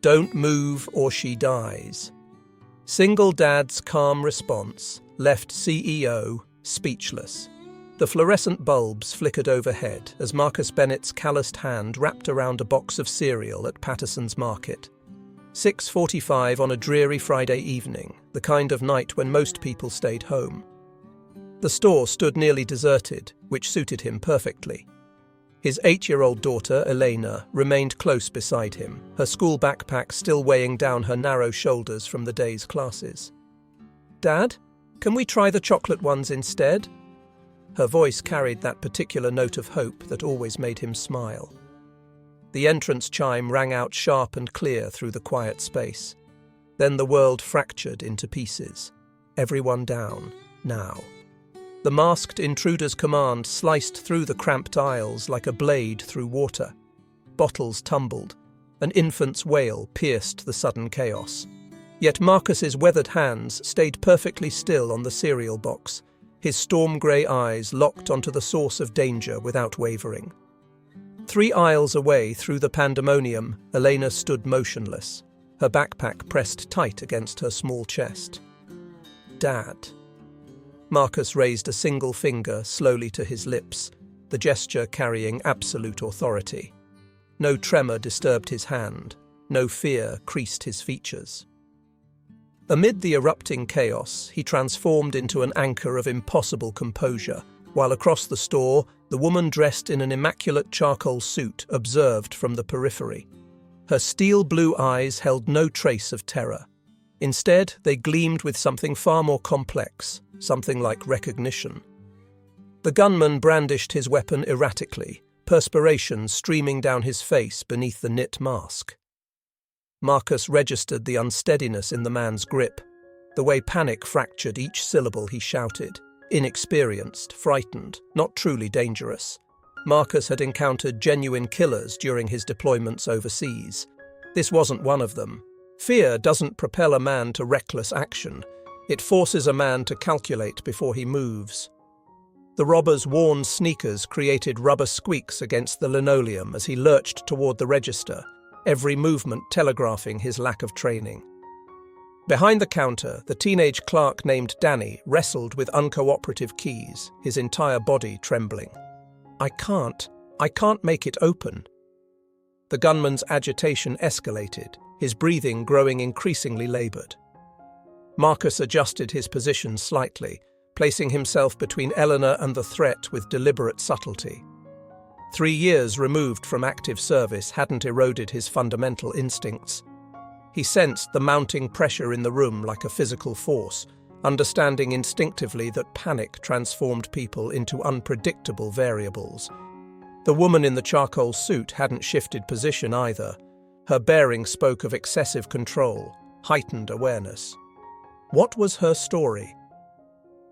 Don't move or she dies. Single Dad's calm response left CEO speechless. The fluorescent bulbs flickered overhead as Marcus Bennett's calloused hand wrapped around a box of cereal at Patterson's Market. 6:45 on a dreary Friday evening, the kind of night when most people stayed home. The store stood nearly deserted, which suited him perfectly. His 8-year-old daughter, Elena, remained close beside him, her school backpack still weighing down her narrow shoulders from the day's classes. "Dad, can we try the chocolate ones instead?" Her voice carried that particular note of hope that always made him smile. The entrance chime rang out sharp and clear through the quiet space. Then the world fractured into pieces. Everyone down, now. The masked intruder's command sliced through the cramped aisles like a blade through water. Bottles tumbled. An infant's wail pierced the sudden chaos. Yet Marcus's weathered hands stayed perfectly still on the cereal box, his storm-grey eyes locked onto the source of danger without wavering. 3 aisles away through the pandemonium, Elena stood motionless, her backpack pressed tight against her small chest. "Dad." Marcus raised a single finger slowly to his lips, the gesture carrying absolute authority. No tremor disturbed his hand, no fear creased his features. Amid the erupting chaos, he transformed into an anchor of impossible composure, while across the store, the woman dressed in an immaculate charcoal suit observed from the periphery. Her steel-blue eyes held no trace of terror. Instead, they gleamed with something far more complex, something like recognition. The gunman brandished his weapon erratically, perspiration streaming down his face beneath the knit mask. Marcus registered the unsteadiness in the man's grip, the way panic fractured each syllable he shouted. Inexperienced, frightened, not truly dangerous. Marcus had encountered genuine killers during his deployments overseas. This wasn't one of them. Fear doesn't propel a man to reckless action. It forces a man to calculate before he moves. The robber's worn sneakers created rubber squeaks against the linoleum as he lurched toward the register, every movement telegraphing his lack of training. Behind the counter, the teenage clerk named Danny wrestled with uncooperative keys, his entire body trembling. I can't make it open." The gunman's agitation escalated, his breathing growing increasingly labored. Marcus adjusted his position slightly, placing himself between Eleanor and the threat with deliberate subtlety. 3 years removed from active service hadn't eroded his fundamental instincts. He sensed the mounting pressure in the room like a physical force, understanding instinctively that panic transformed people into unpredictable variables. The woman in the charcoal suit hadn't shifted position either. Her bearing spoke of excessive control, heightened awareness. What was her story?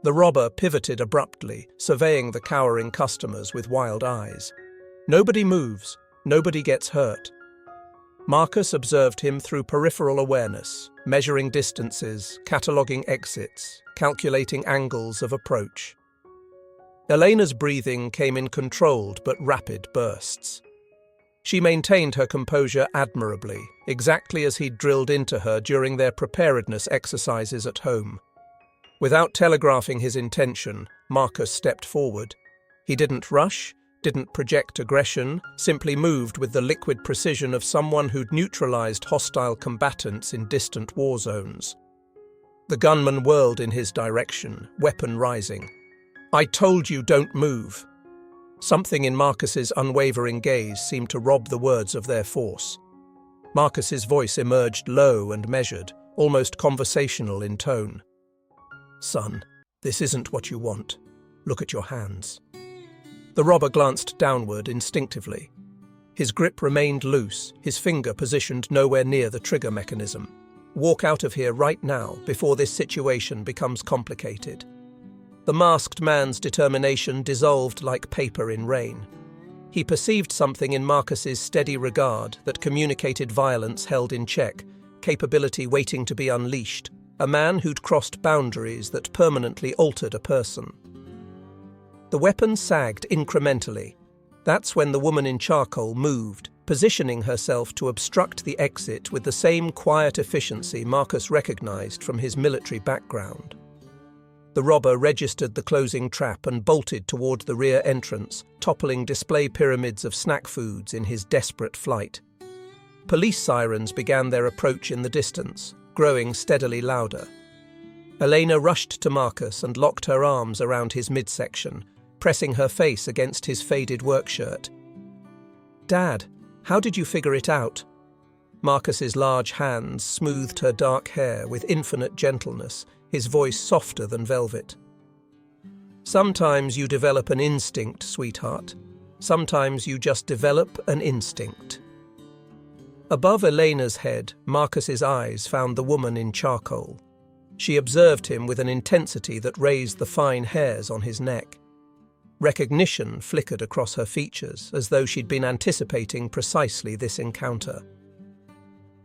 The robber pivoted abruptly, surveying the cowering customers with wild eyes. Nobody moves, nobody gets hurt. Marcus observed him through peripheral awareness, measuring distances, cataloguing exits, calculating angles of approach. Elena's breathing came in controlled but rapid bursts. She maintained her composure admirably, exactly as he'd drilled into her during their preparedness exercises at home. Without telegraphing his intention, Marcus stepped forward. He didn't rush, didn't project aggression, simply moved with the liquid precision of someone who'd neutralized hostile combatants in distant war zones. The gunman whirled in his direction, weapon rising. "I told you don't move." Something in Marcus's unwavering gaze seemed to rob the words of their force. Marcus's voice emerged low and measured, almost conversational in tone. "Son, this isn't what you want. Look at your hands." The robber glanced downward instinctively. His grip remained loose, his finger positioned nowhere near the trigger mechanism. Walk out of here right now before this situation becomes complicated. The masked man's determination dissolved like paper in rain. He perceived something in Marcus's steady regard that communicated violence held in check, capability waiting to be unleashed, a man who'd crossed boundaries that permanently altered a person. The weapon sagged incrementally. That's when the woman in charcoal moved, positioning herself to obstruct the exit with the same quiet efficiency Marcus recognized from his military background. The robber registered the closing trap and bolted toward the rear entrance, toppling display pyramids of snack foods in his desperate flight. Police sirens began their approach in the distance, growing steadily louder. Elena rushed to Marcus and locked her arms around his midsection, pressing her face against his faded work shirt. "Dad, how did you figure it out?" Marcus's large hands smoothed her dark hair with infinite gentleness, his voice softer than velvet. "Sometimes you develop an instinct, sweetheart. Sometimes you just develop an instinct." Above Elena's head, Marcus's eyes found the woman in charcoal. She observed him with an intensity that raised the fine hairs on his neck. Recognition flickered across her features, as though she'd been anticipating precisely this encounter.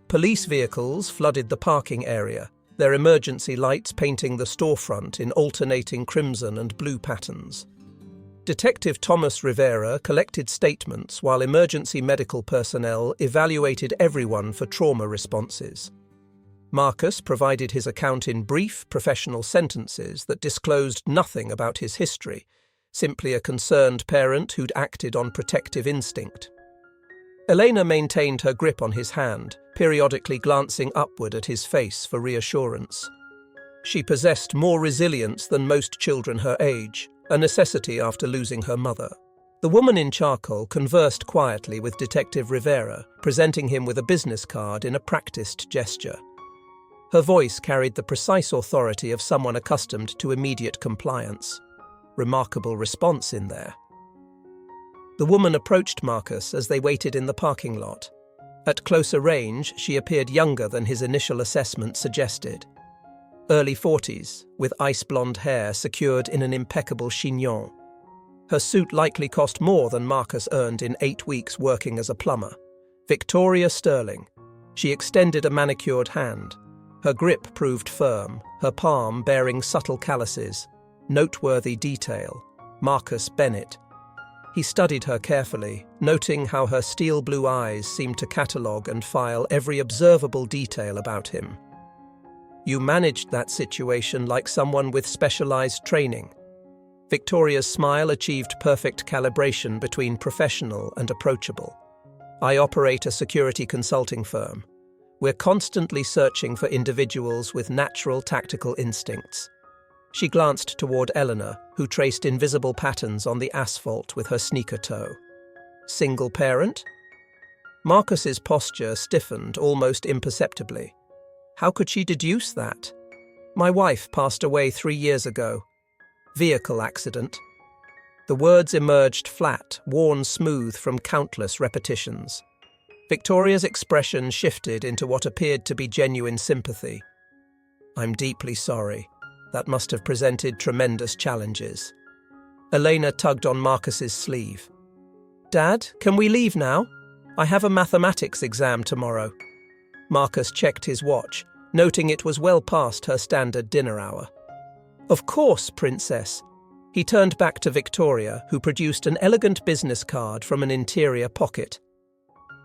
Police vehicles flooded the parking area, their emergency lights painting the storefront in alternating crimson and blue patterns. Detective Thomas Rivera collected statements while emergency medical personnel evaluated everyone for trauma responses. Marcus provided his account in brief, professional sentences that disclosed nothing about his history, simply a concerned parent who'd acted on protective instinct. Elena maintained her grip on his hand, periodically glancing upward at his face for reassurance. She possessed more resilience than most children her age, a necessity after losing her mother. The woman in charcoal conversed quietly with Detective Rivera, presenting him with a business card in a practiced gesture. Her voice carried the precise authority of someone accustomed to immediate compliance. Remarkable response in there. The woman approached Marcus as they waited in the parking lot. At closer range, she appeared younger than his initial assessment suggested. Early 40s, with ice-blonde hair secured in an impeccable chignon. Her suit likely cost more than Marcus earned in 8 weeks working as a plumber. Victoria Sterling. She extended a manicured hand. Her grip proved firm, her palm bearing subtle calluses. Noteworthy detail. Marcus Bennett. He studied her carefully, noting how her steel blue eyes seemed to catalogue and file every observable detail about him. "You managed that situation like someone with specialized training." Victoria's smile achieved perfect calibration between professional and approachable. "I operate a security consulting firm. We're constantly searching for individuals with natural tactical instincts." She glanced toward Eleanor, who traced invisible patterns on the asphalt with her sneaker toe. "Single parent?" Marcus's posture stiffened almost imperceptibly. How could she deduce that? "My wife passed away 3 years ago. Vehicle accident." The words emerged flat, worn smooth from countless repetitions. Victoria's expression shifted into what appeared to be genuine sympathy. "I'm deeply sorry. That must have presented tremendous challenges." Elena tugged on Marcus's sleeve. "Dad, can we leave now? I have a mathematics exam tomorrow." Marcus checked his watch, noting it was well past her standard dinner hour. "Of course, Princess." He turned back to Victoria, who produced an elegant business card from an interior pocket.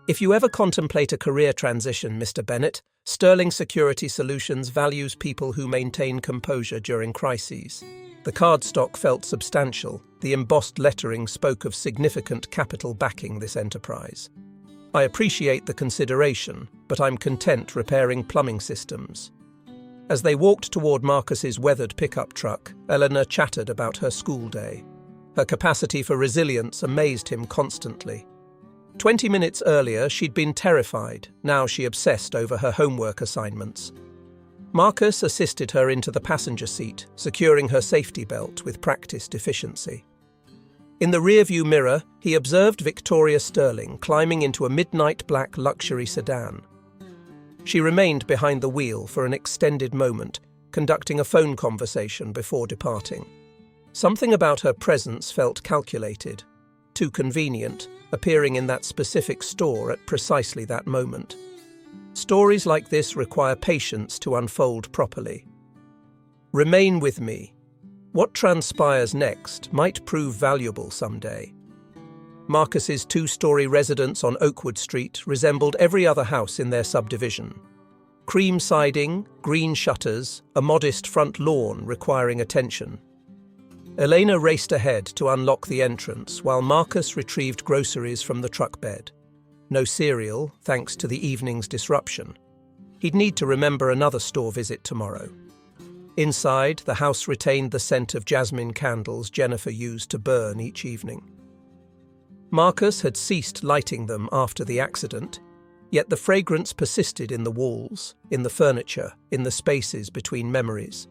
"If you ever contemplate a career transition, Mr. Bennett, Sterling Security Solutions values people who maintain composure during crises." The cardstock felt substantial. The embossed lettering spoke of significant capital backing this enterprise. "I appreciate the consideration, but I'm content repairing plumbing systems." As they walked toward Marcus's weathered pickup truck, Eleanor chattered about her school day. Her capacity for resilience amazed him constantly. 20 minutes earlier, she'd been terrified. Now she obsessed over her homework assignments. Marcus assisted her into the passenger seat, securing her safety belt with practiced efficiency. In the rearview mirror, he observed Victoria Sterling climbing into a midnight black luxury sedan. She remained behind the wheel for an extended moment, conducting a phone conversation before departing. Something about her presence felt calculated, too convenient, appearing in that specific store at precisely that moment. Stories like this require patience to unfold properly. Remain with me. What transpires next might prove valuable someday. Marcus's two-story residence on Oakwood Street resembled every other house in their subdivision. Cream siding, green shutters, a modest front lawn requiring attention. Elena raced ahead to unlock the entrance while Marcus retrieved groceries from the truck bed. No cereal, thanks to the evening's disruption. He'd need to remember another store visit tomorrow. Inside, the house retained the scent of jasmine candles Jennifer used to burn each evening. Marcus had ceased lighting them after the accident, yet the fragrance persisted in the walls, in the furniture, in the spaces between memories.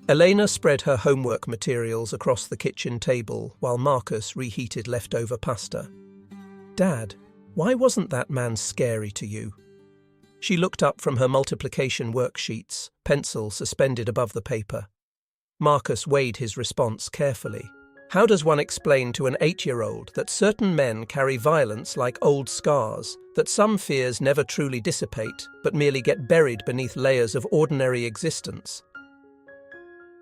Elena spread her homework materials across the kitchen table while Marcus reheated leftover pasta. "Dad, why wasn't that man scary to you?" She looked up from her multiplication worksheets, pencil suspended above the paper. Marcus weighed his response carefully. How does one explain to an 8-year-old that certain men carry violence like old scars, that some fears never truly dissipate, but merely get buried beneath layers of ordinary existence?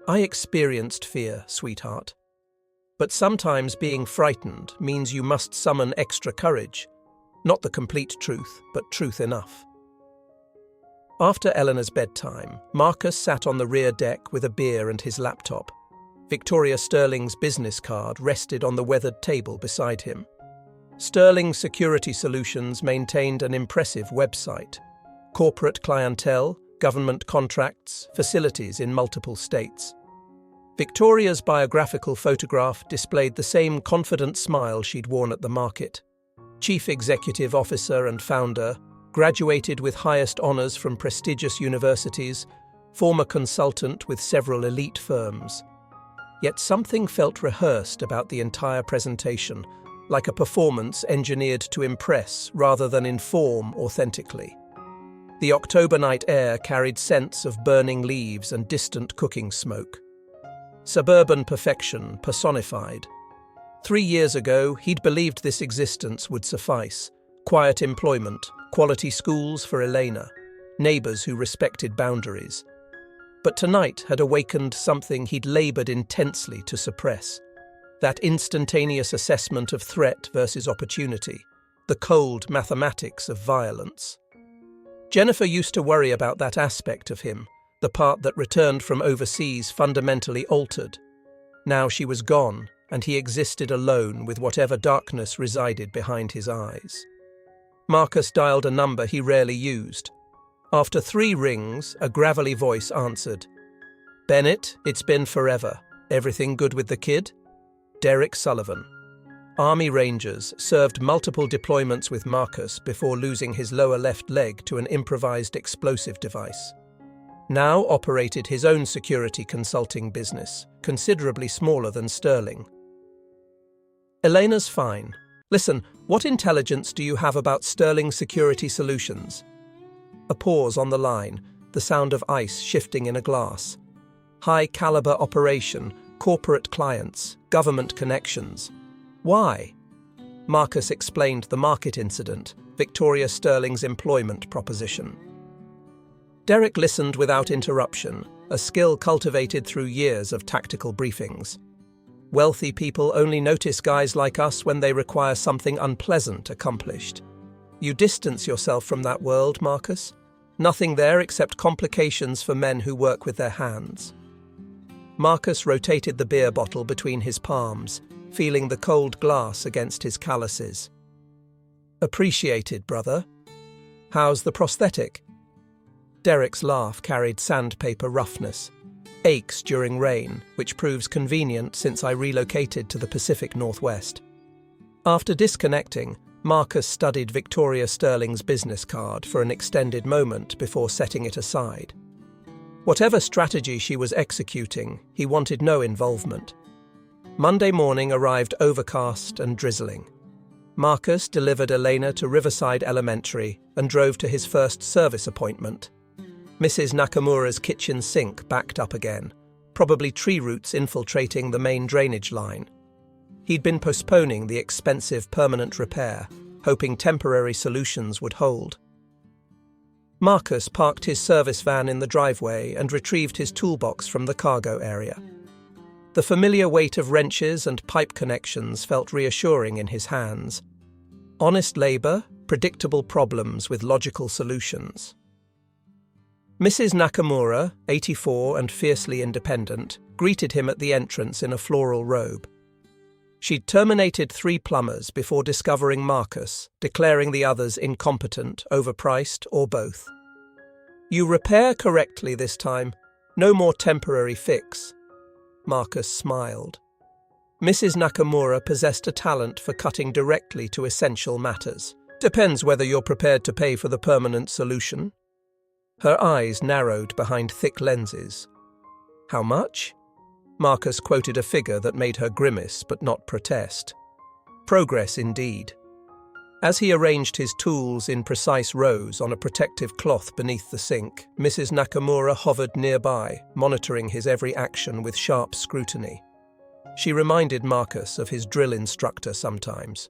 "I experienced fear, sweetheart. But sometimes being frightened means you must summon extra courage. Not the complete truth, but truth enough." After Eleanor's bedtime, Marcus sat on the rear deck with a beer and his laptop. Victoria Sterling's business card rested on the weathered table beside him. Sterling Security Solutions maintained an impressive website. Corporate clientele, government contracts, facilities in multiple states. Victoria's biographical photograph displayed the same confident smile she'd worn at the market. Chief Executive Officer and founder, graduated with highest honours from prestigious universities, former consultant with several elite firms. Yet something felt rehearsed about the entire presentation, like a performance engineered to impress rather than inform authentically. The October night air carried scents of burning leaves and distant cooking smoke. Suburban perfection personified. 3 years ago, he'd believed this existence would suffice. Quiet employment, quality schools for Elena, neighbours who respected boundaries. But tonight had awakened something he'd laboured intensely to suppress. That instantaneous assessment of threat versus opportunity, the cold mathematics of violence. Jennifer used to worry about that aspect of him, the part that returned from overseas fundamentally altered. Now she was gone, and he existed alone with whatever darkness resided behind his eyes. Marcus dialed a number he rarely used. After 3 rings, a gravelly voice answered. "Bennett, it's been forever. Everything good with the kid?" Derek Sullivan. Army Rangers, served multiple deployments with Marcus before losing his lower left leg to an improvised explosive device. Now operated his own security consulting business, considerably smaller than Sterling. "Elena's fine. Listen, what intelligence do you have about Sterling Security Solutions?" A pause on the line, the sound of ice shifting in a glass. High-caliber operation, corporate clients, government connections. Why? Marcus explained the market incident, Victoria Sterling's employment proposition. Derek listened without interruption, a skill cultivated through years of tactical briefings. Wealthy people only notice guys like us when they require something unpleasant accomplished. You distance yourself from that world, Marcus. Nothing there except complications for men who work with their hands. Marcus rotated the beer bottle between his palms, feeling the cold glass against his calluses. "Appreciated, brother. How's the prosthetic?" Derek's laugh carried sandpaper roughness. "Aches during rain, which proves convenient since I relocated to the Pacific Northwest." After disconnecting, Marcus studied Victoria Sterling's business card for an extended moment before setting it aside. Whatever strategy she was executing, he wanted no involvement. Monday morning arrived overcast and drizzling. Marcus delivered Elena to Riverside Elementary and drove to his first service appointment. Mrs. Nakamura's kitchen sink backed up again, probably tree roots infiltrating the main drainage line. He'd been postponing the expensive permanent repair, hoping temporary solutions would hold. Marcus parked his service van in the driveway and retrieved his toolbox from the cargo area. The familiar weight of wrenches and pipe connections felt reassuring in his hands. Honest labor, predictable problems with logical solutions. Mrs. Nakamura, 84 and fiercely independent, greeted him at the entrance in a floral robe. She'd terminated 3 plumbers before discovering Marcus, declaring the others incompetent, overpriced, or both. "You repair correctly this time. No more temporary fix." Marcus smiled. Mrs. Nakamura possessed a talent for cutting directly to essential matters. "Depends whether you're prepared to pay for the permanent solution." Her eyes narrowed behind thick lenses. "How much?" Marcus quoted a figure that made her grimace but not protest. Progress indeed. As he arranged his tools in precise rows on a protective cloth beneath the sink, Mrs. Nakamura hovered nearby, monitoring his every action with sharp scrutiny. She reminded Marcus of his drill instructor sometimes.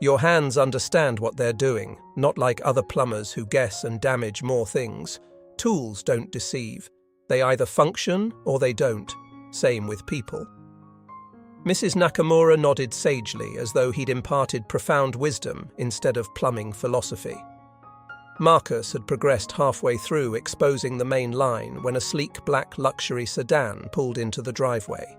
"Your hands understand what they're doing, not like other plumbers who guess and damage more things. Tools don't deceive. They either function or they don't. Same with people." Mrs. Nakamura nodded sagely, as though he'd imparted profound wisdom instead of plumbing philosophy. Marcus had progressed halfway through exposing the main line when a sleek black luxury sedan pulled into the driveway.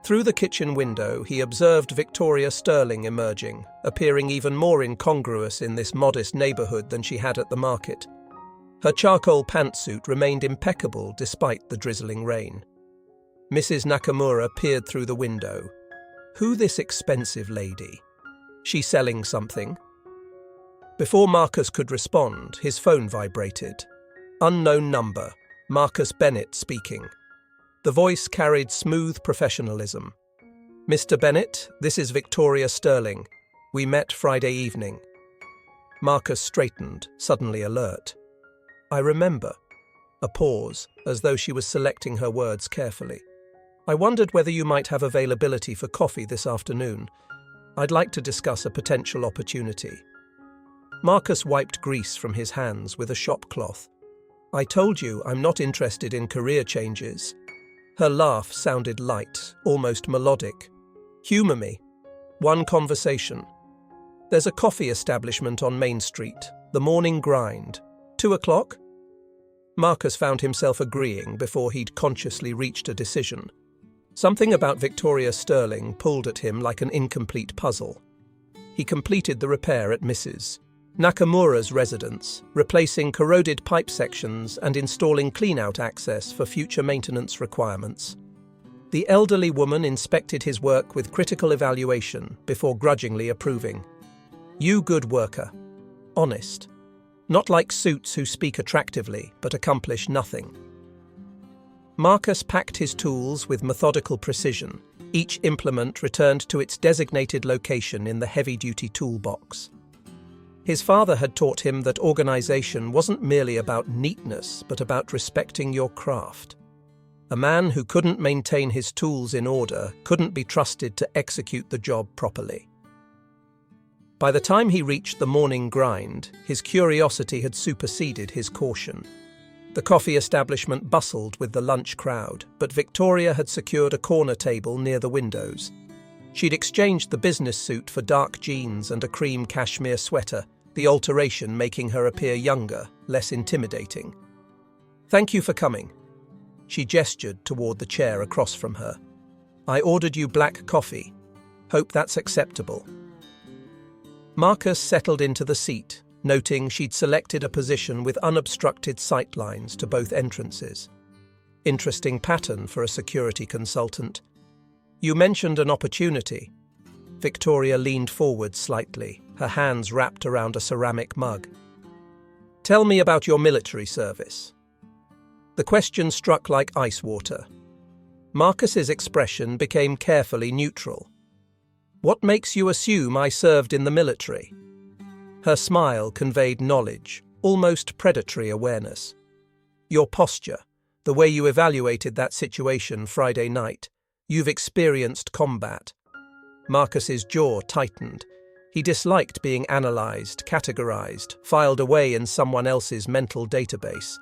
Through the kitchen window, he observed Victoria Sterling emerging, appearing even more incongruous in this modest neighborhood than she had at the market. Her charcoal pantsuit remained impeccable despite the drizzling rain. Mrs. Nakamura peered through the window. Who this expensive lady? She selling something? Before Marcus could respond, his phone vibrated. Unknown number. Marcus Bennett speaking. The voice carried smooth professionalism. "Mr. Bennett, this is Victoria Sterling. We met Friday evening." Marcus straightened, suddenly alert. "I remember." A pause, as though she was selecting her words carefully. "I wondered whether you might have availability for coffee this afternoon. I'd like to discuss a potential opportunity." Marcus wiped grease from his hands with a shop cloth. "I told you I'm not interested in career changes." Her laugh sounded light, almost melodic. "Humor me. One conversation. There's a coffee establishment on Main Street, the Morning Grind. 2 o'clock?" Marcus found himself agreeing before he'd consciously reached a decision. Something about Victoria Sterling pulled at him like an incomplete puzzle. He completed the repair at Mrs. Nakamura's residence, replacing corroded pipe sections and installing clean-out access for future maintenance requirements. The elderly woman inspected his work with critical evaluation before grudgingly approving. "You good worker. Honest. Not like suits who speak attractively but accomplish nothing." Marcus packed his tools with methodical precision. Each implement returned to its designated location in the heavy-duty toolbox. His father had taught him that organization wasn't merely about neatness, but about respecting your craft. A man who couldn't maintain his tools in order couldn't be trusted to execute the job properly. By the time he reached the Morning Grind, his curiosity had superseded his caution. The coffee establishment bustled with the lunch crowd, but Victoria had secured a corner table near the windows. She'd exchanged the business suit for dark jeans and a cream cashmere sweater, the alteration making her appear younger, less intimidating. "Thank you for coming." She gestured toward the chair across from her. "I ordered you black coffee. Hope that's acceptable." Marcus settled into the seat, noting she'd selected a position with unobstructed sightlines to both entrances. Interesting pattern for a security consultant. "You mentioned an opportunity." Victoria leaned forward slightly, her hands wrapped around a ceramic mug. "Tell me about your military service." The question struck like ice water. Marcus's expression became carefully neutral. "What makes you assume I served in the military?" Her smile conveyed knowledge, almost predatory awareness. "Your posture, the way you evaluated that situation Friday night. You've experienced combat." Marcus's jaw tightened. He disliked being analyzed, categorized, filed away in someone else's mental database.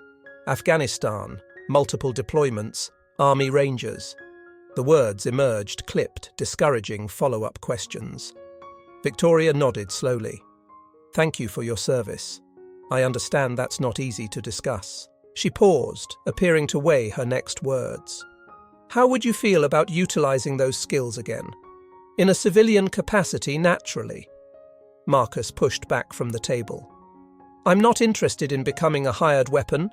Afghanistan, multiple deployments, Army Rangers. The words emerged clipped, discouraging follow-up questions. Victoria nodded slowly. "Thank you for your service. I understand that's not easy to discuss." She paused, appearing to weigh her next words. "How would you feel about utilizing those skills again? In a civilian capacity, naturally." Marcus pushed back from the table. "I'm not interested in becoming a hired weapon."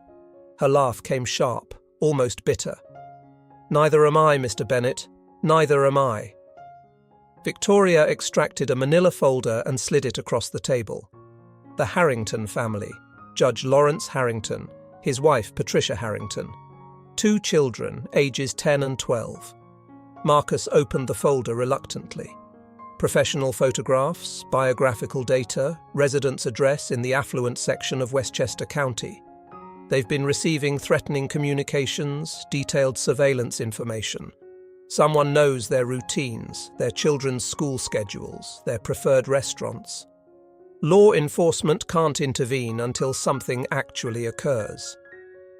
Her laugh came sharp, almost bitter. "Neither am I, Mr. Bennett. Neither am I." Victoria extracted a manila folder and slid it across the table. The Harrington family, Judge Lawrence Harrington, his wife Patricia Harrington. 2 children, ages 10 and 12. Marcus opened the folder reluctantly. Professional photographs, biographical data, residence address in the affluent section of Westchester County. They've been receiving threatening communications, detailed surveillance information. Someone knows their routines, their children's school schedules, their preferred restaurants. Law enforcement can't intervene until something actually occurs.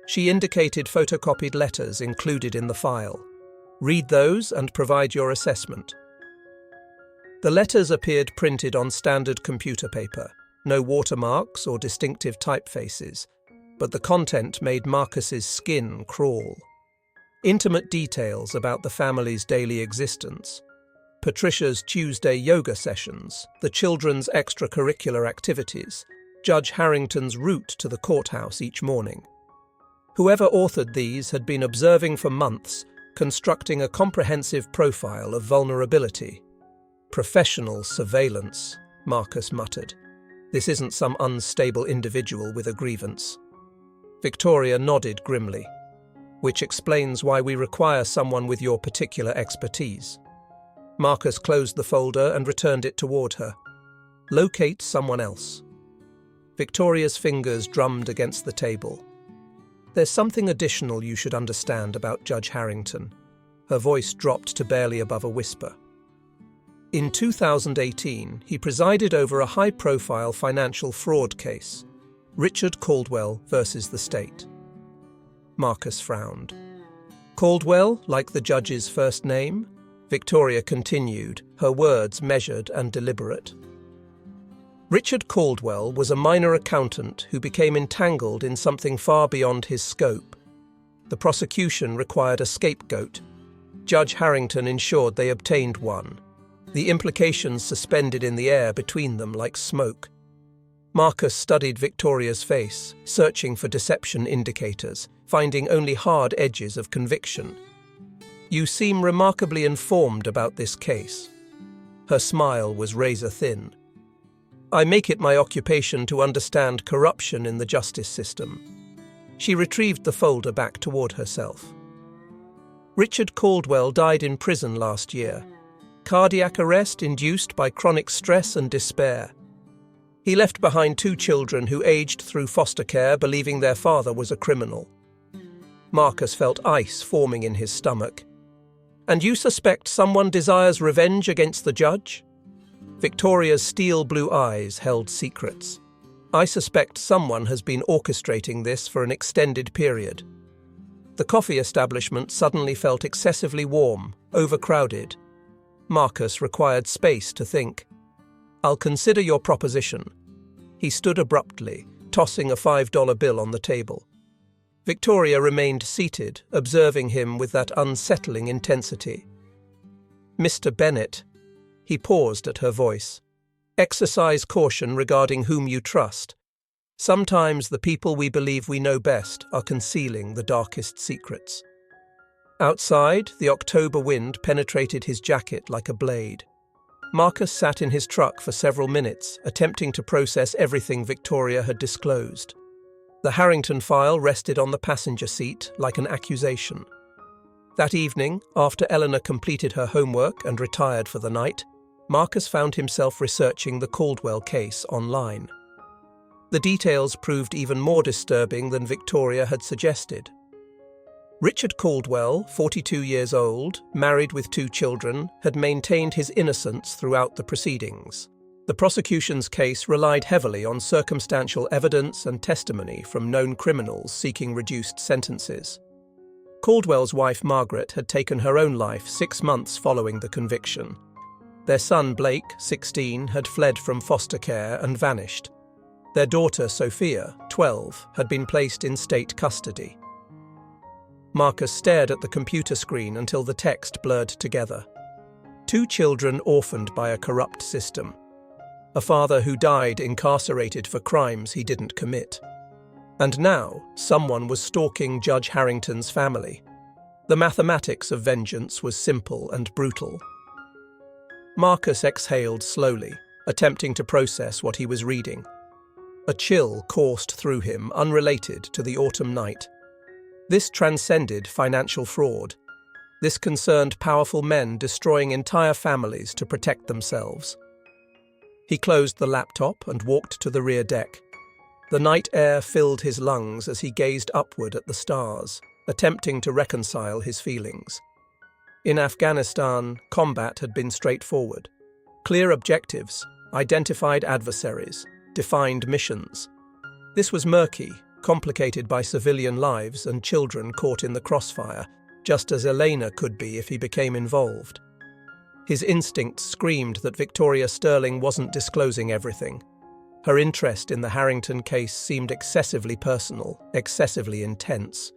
She indicated photocopied letters included in the file. Read those and provide your assessment. The letters appeared printed on standard computer paper, no watermarks or distinctive typefaces, but the content made Marcus's skin crawl. Intimate details about the family's daily existence. Patricia's Tuesday yoga sessions, the children's extracurricular activities, Judge Harrington's route to the courthouse each morning. Whoever authored these had been observing for months, constructing a comprehensive profile of vulnerability. "Professional surveillance," Marcus muttered. "This isn't some unstable individual with a grievance." Victoria nodded grimly. "Which explains why we require someone with your particular expertise." Marcus closed the folder and returned it toward her. "Locate someone else." Victoria's fingers drummed against the table. "There's something additional you should understand about Judge Harrington." Her voice dropped to barely above a whisper. In 2018, he presided over a high-profile financial fraud case, Richard Caldwell versus the state. Marcus frowned. "Caldwell, like the judge's first name?" Victoria continued, her words measured and deliberate. Richard Caldwell was a minor accountant who became entangled in something far beyond his scope. The prosecution required a scapegoat. Judge Harrington ensured they obtained one, the implications suspended in the air between them like smoke. Marcus studied Victoria's face, searching for deception indicators, finding only hard edges of conviction. "You seem remarkably informed about this case." Her smile was razor-thin. "I make it my occupation to understand corruption in the justice system." She retrieved the folder back toward herself. "Richard Caldwell died in prison last year. Cardiac arrest induced by chronic stress and despair. He left behind 2 children who aged through foster care believing their father was a criminal." Marcus felt ice forming in his stomach. "And you suspect someone desires revenge against the judge?" Victoria's steel blue eyes held secrets. "I suspect someone has been orchestrating this for an extended period." The coffee establishment suddenly felt excessively warm, overcrowded. Marcus required space to think. "I'll consider your proposition." He stood abruptly, tossing a $5 bill on the table. Victoria remained seated, observing him with that unsettling intensity. "Mr. Bennett," he paused at her voice, "exercise caution regarding whom you trust. Sometimes the people we believe we know best are concealing the darkest secrets." Outside, the October wind penetrated his jacket like a blade. Marcus sat in his truck for several minutes, attempting to process everything Victoria had disclosed. The Harrington file rested on the passenger seat like an accusation. That evening, after Eleanor completed her homework and retired for the night, Marcus found himself researching the Caldwell case online. The details proved even more disturbing than Victoria had suggested. Richard Caldwell, 42 years old, married with 2 children, had maintained his innocence throughout the proceedings. The prosecution's case relied heavily on circumstantial evidence and testimony from known criminals seeking reduced sentences. Caldwell's wife Margaret had taken her own life 6 months following the conviction. Their son Blake, 16, had fled from foster care and vanished. Their daughter Sophia, 12, had been placed in state custody. Marcus stared at the computer screen until the text blurred together. 2 children orphaned by a corrupt system. A father who died incarcerated for crimes he didn't commit. And now, someone was stalking Judge Harrington's family. The mathematics of vengeance was simple and brutal. Marcus exhaled slowly, attempting to process what he was reading. A chill coursed through him, unrelated to the autumn night. This transcended financial fraud. This concerned powerful men destroying entire families to protect themselves. He closed the laptop and walked to the rear deck. The night air filled his lungs as he gazed upward at the stars, attempting to reconcile his feelings. In Afghanistan, combat had been straightforward. Clear objectives, identified adversaries, defined missions. This was murky, complicated by civilian lives and children caught in the crossfire, just as Elena could be if he became involved. His instincts screamed that Victoria Sterling wasn't disclosing everything. Her interest in the Harrington case seemed excessively personal, excessively intense.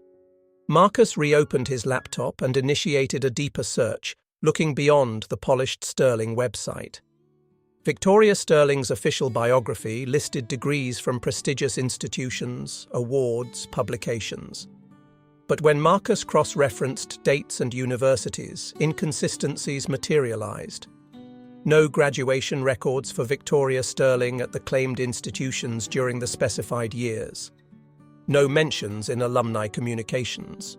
Marcus reopened his laptop and initiated a deeper search, looking beyond the polished Sterling website. Victoria Sterling's official biography listed degrees from prestigious institutions, awards, publications. But when Marcus cross-referenced dates and universities, inconsistencies materialized. No graduation records for Victoria Sterling at the claimed institutions during the specified years. No mentions in alumni communications.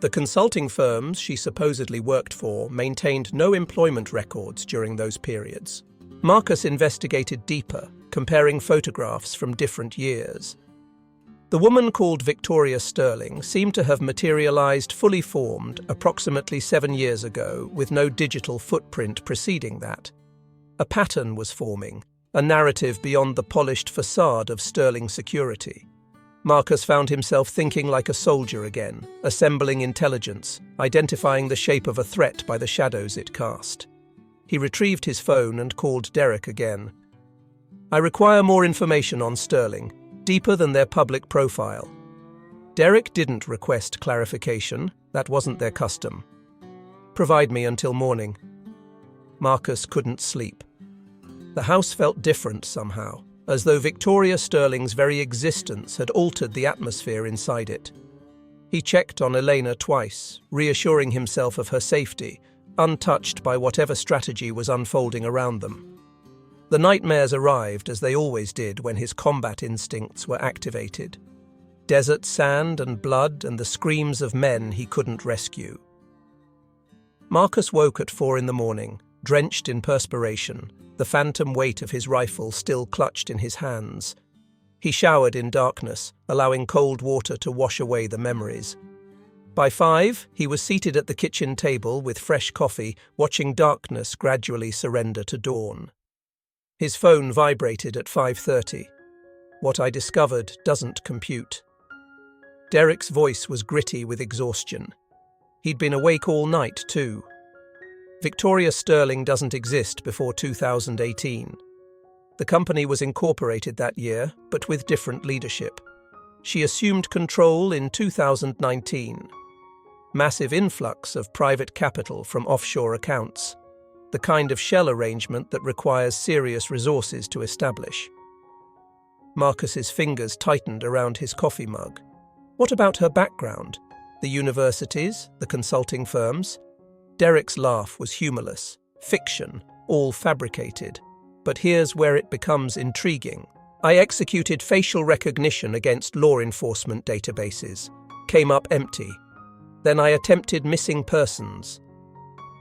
The consulting firms she supposedly worked for maintained no employment records during those periods. Marcus investigated deeper, comparing photographs from different years. The woman called Victoria Sterling seemed to have materialized fully formed approximately 7 years ago, with no digital footprint preceding that. A pattern was forming, a narrative beyond the polished facade of Sterling security. Marcus found himself thinking like a soldier again, assembling intelligence, identifying the shape of a threat by the shadows it cast. He retrieved his phone and called Derek again. "I require more information on Sterling, deeper than their public profile." Derek didn't request clarification, that wasn't their custom. "Provide me until morning." Marcus couldn't sleep. The house felt different somehow, as though Victoria Sterling's very existence had altered the atmosphere inside it. He checked on Elena twice, reassuring himself of her safety, untouched by whatever strategy was unfolding around them. The nightmares arrived as they always did when his combat instincts were activated. Desert sand and blood and the screams of men he couldn't rescue. Marcus woke at 4 a.m, drenched in perspiration, the phantom weight of his rifle still clutched in his hands. He showered in darkness, allowing cold water to wash away the memories. By 5, he was seated at the kitchen table with fresh coffee, watching darkness gradually surrender to dawn. His phone vibrated at 5:30. "What I discovered doesn't compute." Derek's voice was gritty with exhaustion. He'd been awake all night, too. Victoria Sterling doesn't exist before 2018. The company was incorporated that year, but with different leadership. She assumed control in 2019. Massive influx of private capital from offshore accounts. The kind of shell arrangement that requires serious resources to establish. Marcus's fingers tightened around his coffee mug. What about her background? The universities, the consulting firms? Derek's laugh was humorless. Fiction, all fabricated. But here's where it becomes intriguing. "I executed facial recognition against law enforcement databases. Came up empty. Then I attempted missing persons."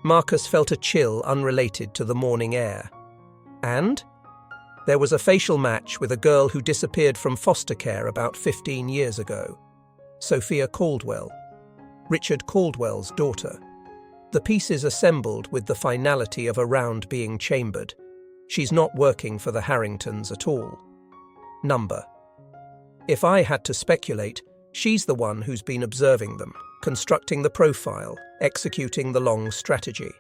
Marcus felt a chill unrelated to the morning air. And? There was a facial match with a girl who disappeared from foster care about 15 years ago. Sophia Caldwell. Richard Caldwell's daughter. The pieces assembled with the finality of a round being chambered. She's not working for the Harringtons at all. Number. If I had to speculate, She's the one who's been observing them, constructing the profile, executing the long strategy.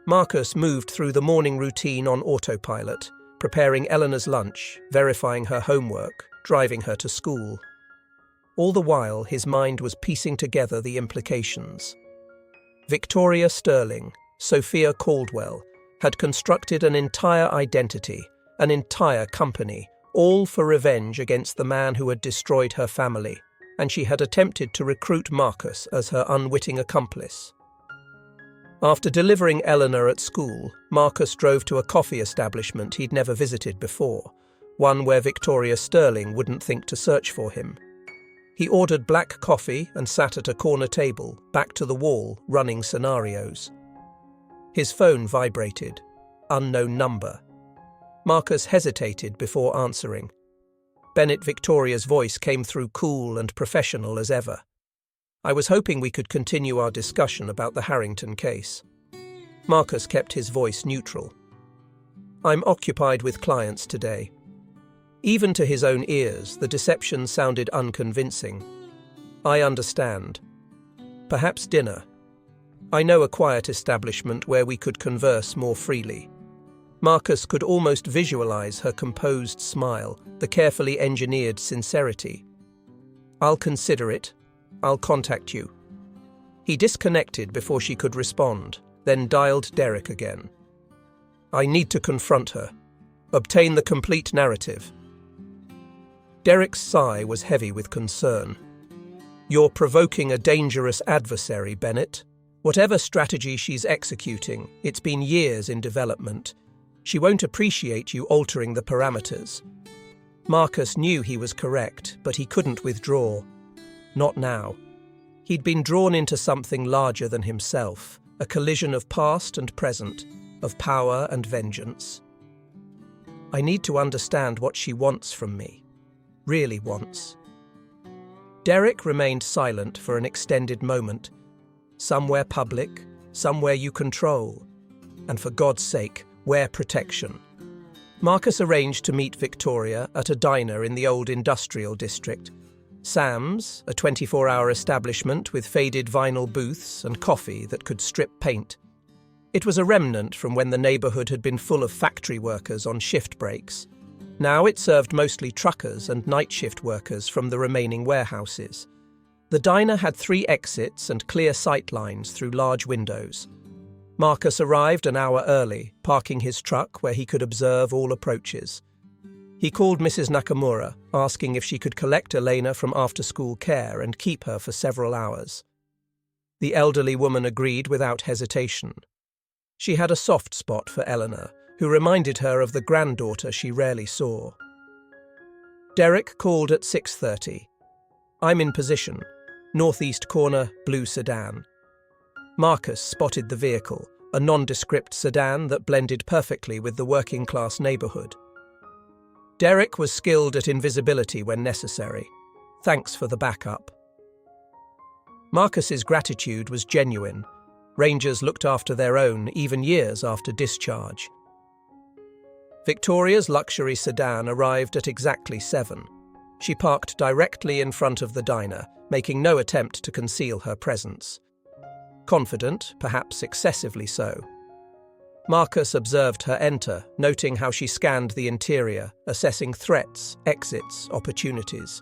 Marcus moved through the morning routine on autopilot, preparing Eleanor's lunch, verifying her homework, driving her to school. All the while, his mind was piecing together the implications. Victoria Sterling, Sophia Caldwell, had constructed an entire identity, an entire company, all for revenge against the man who had destroyed her family, and she had attempted to recruit Marcus as her unwitting accomplice. After delivering Eleanor at school, Marcus drove to a coffee establishment he'd never visited before, one where Victoria Sterling wouldn't think to search for him. He ordered black coffee and sat at a corner table, back to the wall, running scenarios. His phone vibrated. Unknown number. Marcus hesitated before answering. Bennett Victoria's voice came through cool and professional as ever. I was hoping we could continue our discussion about the Harrington case. Marcus kept his voice neutral. I'm occupied with clients today. Even to his own ears, the deception sounded unconvincing. I understand. Perhaps dinner. I know a quiet establishment where we could converse more freely. Marcus could almost visualize her composed smile, the carefully engineered sincerity. I'll consider it. I'll contact you. He disconnected before she could respond, then dialed Derek again. I need to confront her. Obtain the complete narrative. Derek's sigh was heavy with concern. You're provoking a dangerous adversary, Bennett. Whatever strategy she's executing, it's been years in development. She won't appreciate you altering the parameters. Marcus knew he was correct, but he couldn't withdraw. Not now. He'd been drawn into something larger than himself, a collision of past and present, of power and vengeance. I need to understand what she wants from me. Really wants. Derek remained silent for an extended moment. Somewhere public, somewhere you control. And for God's sake, wear protection. Marcus arranged to meet Victoria at a diner in the old industrial district. Sam's, a 24-hour establishment with faded vinyl booths and coffee that could strip paint. It was a remnant from when the neighborhood had been full of factory workers on shift breaks. Now it served mostly truckers and night shift workers from the remaining warehouses. The diner had 3 exits and clear sight lines through large windows. Marcus arrived an hour early, parking his truck where he could observe all approaches. He called Mrs. Nakamura, asking if she could collect Elena from after-school care and keep her for several hours. The elderly woman agreed without hesitation. She had a soft spot for Eleanor, who reminded her of the granddaughter she rarely saw. Derek called at 6:30. I'm in position. Northeast corner, blue sedan. Marcus spotted the vehicle, a nondescript sedan that blended perfectly with the working-class neighborhood. Derek was skilled at invisibility when necessary. Thanks for the backup. Marcus's gratitude was genuine. Rangers looked after their own even years after discharge. Victoria's luxury sedan arrived at exactly 7. She parked directly in front of the diner, making no attempt to conceal her presence. Confident, perhaps excessively so. Marcus observed her enter, noting how she scanned the interior, assessing threats, exits, opportunities.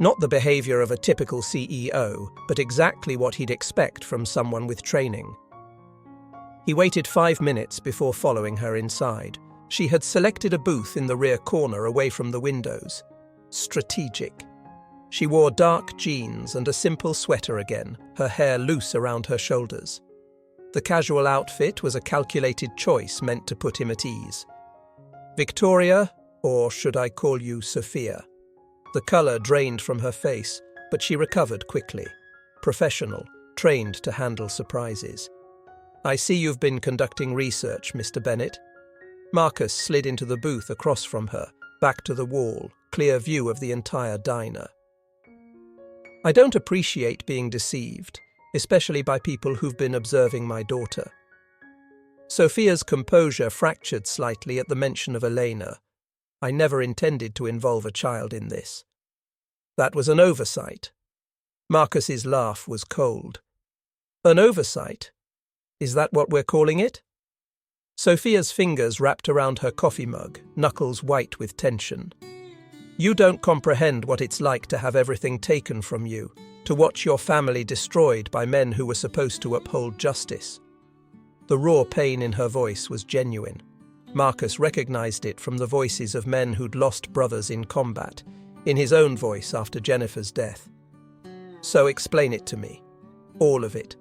Not the behavior of a typical CEO, but exactly what he'd expect from someone with training. He waited 5 minutes before following her inside. She had selected a booth in the rear corner away from the windows. Strategic. She wore dark jeans and a simple sweater again, her hair loose around her shoulders. The casual outfit was a calculated choice meant to put him at ease. Victoria, or should I call you Sophia? The colour drained from her face, but she recovered quickly. Professional, trained to handle surprises. I see you've been conducting research, Mr. Bennett. Marcus slid into the booth across from her, back to the wall, clear view of the entire diner. I don't appreciate being deceived, especially by people who've been observing my daughter. Sophia's composure fractured slightly at the mention of Elena. I never intended to involve a child in this. That was an oversight. Marcus's laugh was cold. An oversight? Is that what we're calling it? Sophia's fingers wrapped around her coffee mug, knuckles white with tension. You don't comprehend what it's like to have everything taken from you, to watch your family destroyed by men who were supposed to uphold justice. The raw pain in her voice was genuine. Marcus recognized it from the voices of men who'd lost brothers in combat, in his own voice after Jennifer's death. So explain it to me. All of it.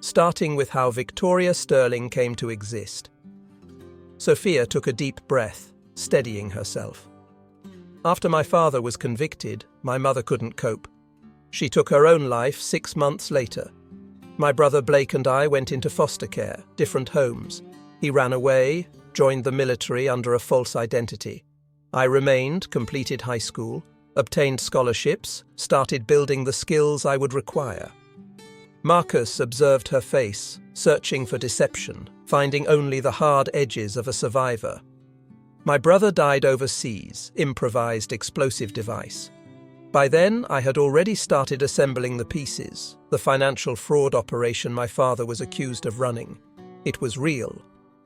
Starting with how Victoria Sterling came to exist. Sophia took a deep breath, steadying herself. After my father was convicted, my mother couldn't cope. She took her own life 6 months later. My brother Blake and I went into foster care, different homes. He ran away, joined the military under a false identity. I remained, completed high school, obtained scholarships, started building the skills I would require. Marcus observed her face, searching for deception, finding only the hard edges of a survivor. My brother died overseas, improvised explosive device. By then, I had already started assembling the pieces, the financial fraud operation my father was accused of running. It was real,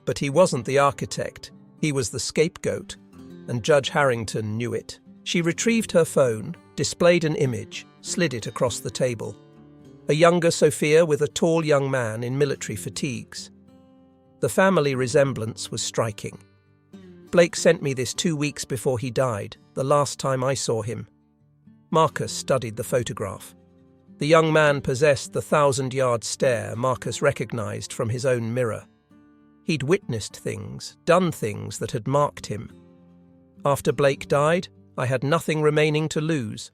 but he wasn't the architect, he was the scapegoat, and Judge Harrington knew it. She retrieved her phone, displayed an image, slid it across the table. A younger Sophia with a tall young man in military fatigues. The family resemblance was striking. Blake sent me this 2 weeks before he died, the last time I saw him. Marcus studied the photograph. The young man possessed the 1,000-yard stare Marcus recognized from his own mirror. He'd witnessed things, done things that had marked him. After Blake died, I had nothing remaining to lose.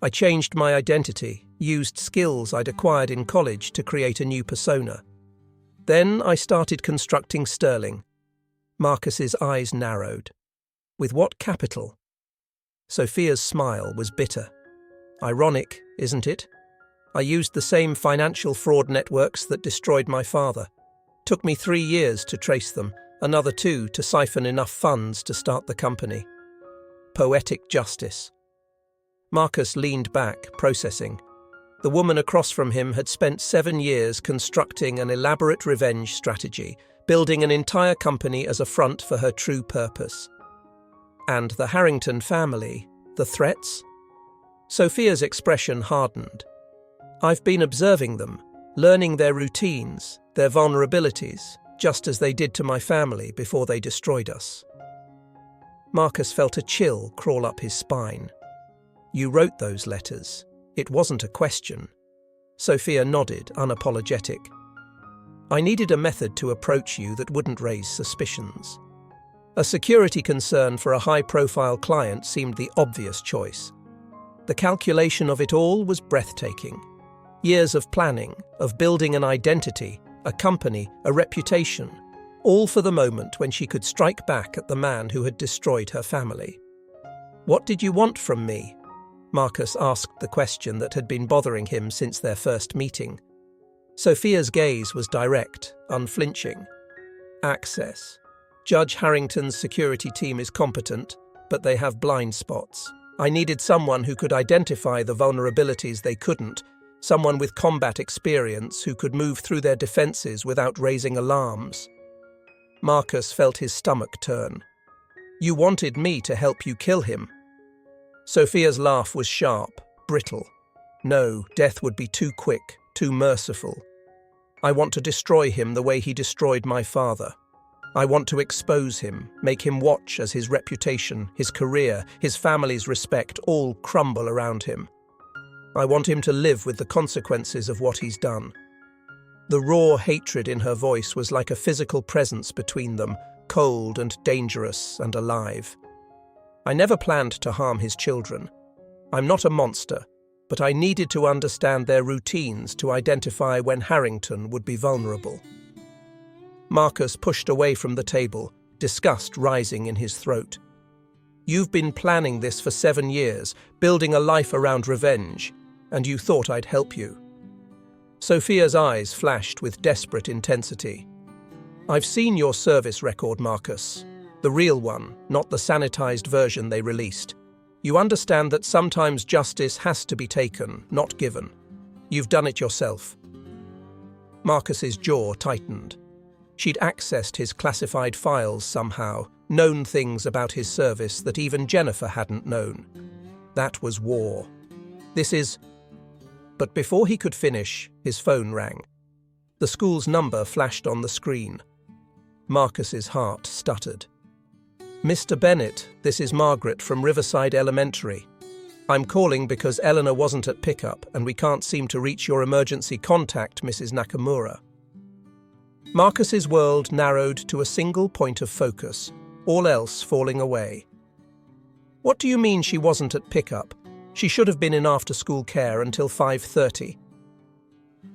I changed my identity, used skills I'd acquired in college to create a new persona. Then I started constructing Sterling. Marcus's eyes narrowed. With what capital? Sophia's smile was bitter. Ironic, isn't it? I used the same financial fraud networks that destroyed my father. Took me 3 years to trace them, another 2 to siphon enough funds to start the company. Poetic justice. Marcus leaned back, processing. The woman across from him had spent 7 years constructing an elaborate revenge strategy, building an entire company as a front for her true purpose. And the Harrington family, the threats? Sophia's expression hardened. I've been observing them, learning their routines, their vulnerabilities, just as they did to my family before they destroyed us. Marcus felt a chill crawl up his spine. You wrote those letters. It wasn't a question. Sophia nodded, unapologetic. I needed a method to approach you that wouldn't raise suspicions. A security concern for a high-profile client seemed the obvious choice. The calculation of it all was breathtaking. Years of planning, of building an identity, a company, a reputation, all for the moment when she could strike back at the man who had destroyed her family. What did you want from me? Marcus asked the question that had been bothering him since their first meeting. Sophia's gaze was direct, unflinching. Access. Judge Harrington's security team is competent, but they have blind spots. I needed someone who could identify the vulnerabilities they couldn't, someone with combat experience who could move through their defenses without raising alarms. Marcus felt his stomach turn. You wanted me to help you kill him. Sophia's laugh was sharp, brittle. No, death would be too quick, too merciful. I want to destroy him the way he destroyed my father. I want to expose him, make him watch as his reputation, his career, his family's respect all crumble around him. I want him to live with the consequences of what he's done. The raw hatred in her voice was like a physical presence between them, cold and dangerous and alive. I never planned to harm his children. I'm not a monster, but I needed to understand their routines to identify when Harrington would be vulnerable. Marcus pushed away from the table, disgust rising in his throat. You've been planning this for 7 years, building a life around revenge, and you thought I'd help you. Sophia's eyes flashed with desperate intensity. I've seen your service record, Marcus. The real one, not the sanitized version they released. You understand that sometimes justice has to be taken, not given. You've done it yourself. Marcus's jaw tightened. She'd accessed his classified files somehow, known things about his service that even Jennifer hadn't known. That was war. This is... But before he could finish, his phone rang. The school's number flashed on the screen. Marcus's heart stuttered. "Mr. Bennett, this is Margaret from Riverside Elementary. I'm calling because Eleanor wasn't at pickup and we can't seem to reach your emergency contact, Mrs. Nakamura." Marcus's world narrowed to a single point of focus, all else falling away. "What do you mean she wasn't at pickup? She should have been in after-school care until 5:30.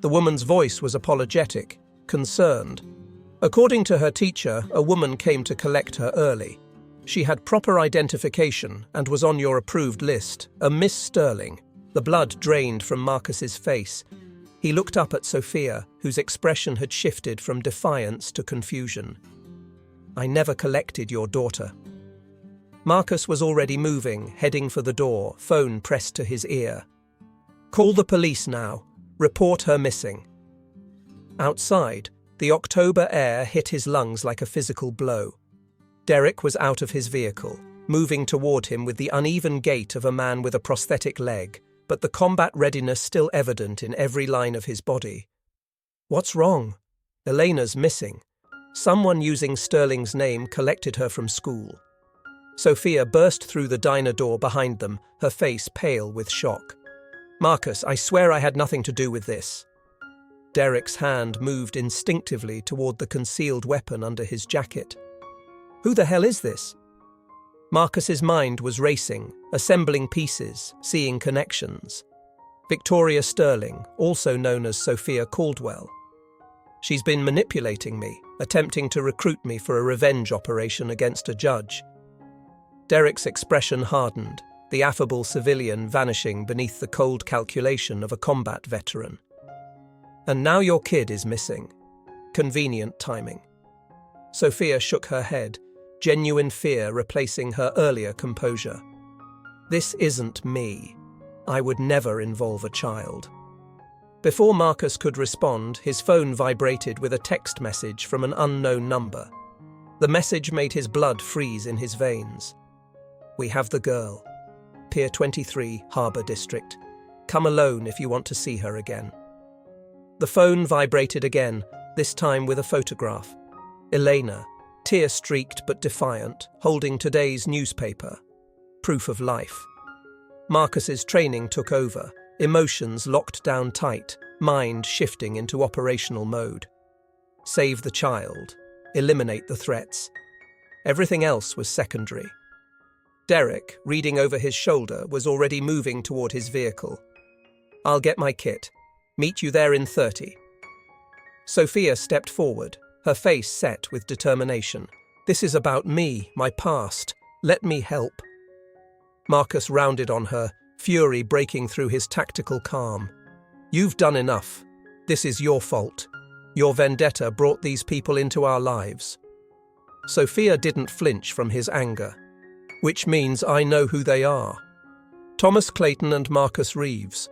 The woman's voice was apologetic, concerned. According to her teacher, a woman came to collect her early. She had proper identification and was on your approved list, a Miss Sterling. The blood drained from Marcus's face. He looked up at Sophia, whose expression had shifted from defiance to confusion. "I never collected your daughter." Marcus was already moving, heading for the door, phone pressed to his ear. "Call the police now. Report her missing." Outside, the October air hit his lungs like a physical blow. Derek was out of his vehicle, moving toward him with the uneven gait of a man with a prosthetic leg, but the combat readiness still evident in every line of his body. "What's wrong?" "Elena's missing. Someone using Sterling's name collected her from school." Sophia burst through the diner door behind them, her face pale with shock. "Marcus, I swear I had nothing to do with this." Derek's hand moved instinctively toward the concealed weapon under his jacket. "Who the hell is this?" Marcus's mind was racing, assembling pieces, seeing connections. Victoria Sterling, also known as Sophia Caldwell. She's been manipulating me, attempting to recruit me for a revenge operation against a judge. Derek's expression hardened, the affable civilian vanishing beneath the cold calculation of a combat veteran. "And now your kid is missing. Convenient timing." Sophia shook her head, genuine fear replacing her earlier composure. "This isn't me. I would never involve a child." Before Marcus could respond, his phone vibrated with a text message from an unknown number. The message made his blood freeze in his veins. "We have the girl. Pier 23, Harbour District. Come alone if you want to see her again." The phone vibrated again, this time with a photograph. Elena, tear-streaked but defiant, holding today's newspaper. Proof of life. Marcus's training took over, emotions locked down tight, mind shifting into operational mode. Save the child. Eliminate the threats. Everything else was secondary. Derek, reading over his shoulder, was already moving toward his vehicle. "I'll get my kit. Meet you there in 30. Sophia stepped forward, her face set with determination. "This is about me, my past. Let me help." Marcus rounded on her, fury breaking through his tactical calm. "You've done enough. This is your fault. Your vendetta brought these people into our lives." Sophia didn't flinch from his anger. "Which means I know who they are. Thomas Clayton and Marcus Reeves.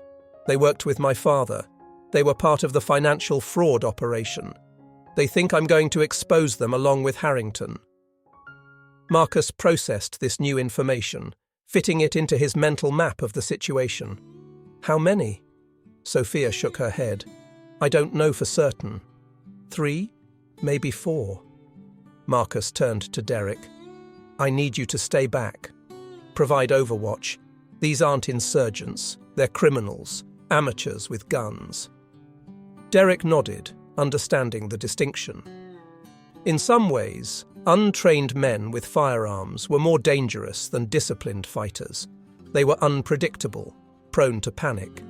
They worked with my father. They were part of the financial fraud operation. They think I'm going to expose them along with Harrington." Marcus processed this new information, fitting it into his mental map of the situation. "How many?" Sophia shook her head. "I don't know for certain. 3? Maybe 4. Marcus turned to Derek. "I need you to stay back. Provide overwatch. These aren't insurgents. They're criminals, amateurs with guns." Derek nodded, understanding the distinction. In some ways, untrained men with firearms were more dangerous than disciplined fighters. They were unpredictable, prone to panic.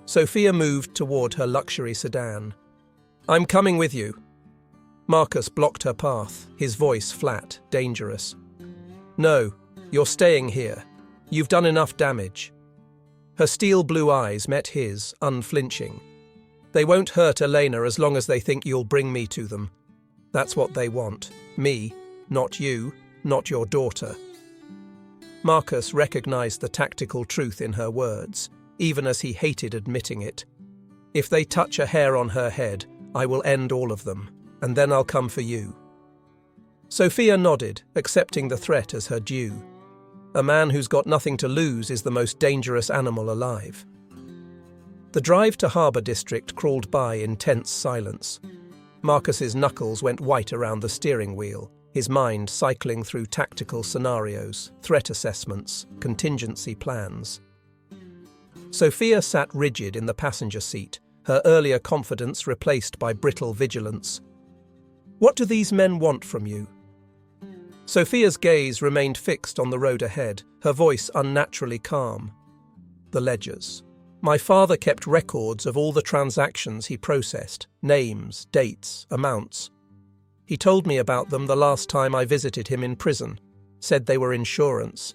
Sophia moved toward her luxury sedan. "I'm coming with you." Marcus blocked her path, his voice flat, dangerous. "No, you're staying here. You've done enough damage." Her steel blue eyes met his, unflinching. "They won't hurt Elena as long as they think you'll bring me to them. That's what they want. Me, not you, not your daughter." Marcus recognized the tactical truth in her words, even as he hated admitting it. If they touch a hair on her head, I will end all of them, and then I'll come for you. Sophia nodded, accepting the threat as her due. A man who's got nothing to lose is the most dangerous animal alive. The drive to Harbour District crawled by in tense silence. Marcus's knuckles went white around the steering wheel, his mind cycling through tactical scenarios, threat assessments, contingency plans. Sophia sat rigid in the passenger seat, her earlier confidence replaced by brittle vigilance. What do these men want from you? Sophia's gaze remained fixed on the road ahead, her voice unnaturally calm. The ledgers. My father kept records of all the transactions he processed, names, dates, amounts. He told me about them the last time I visited him in prison, said they were insurance.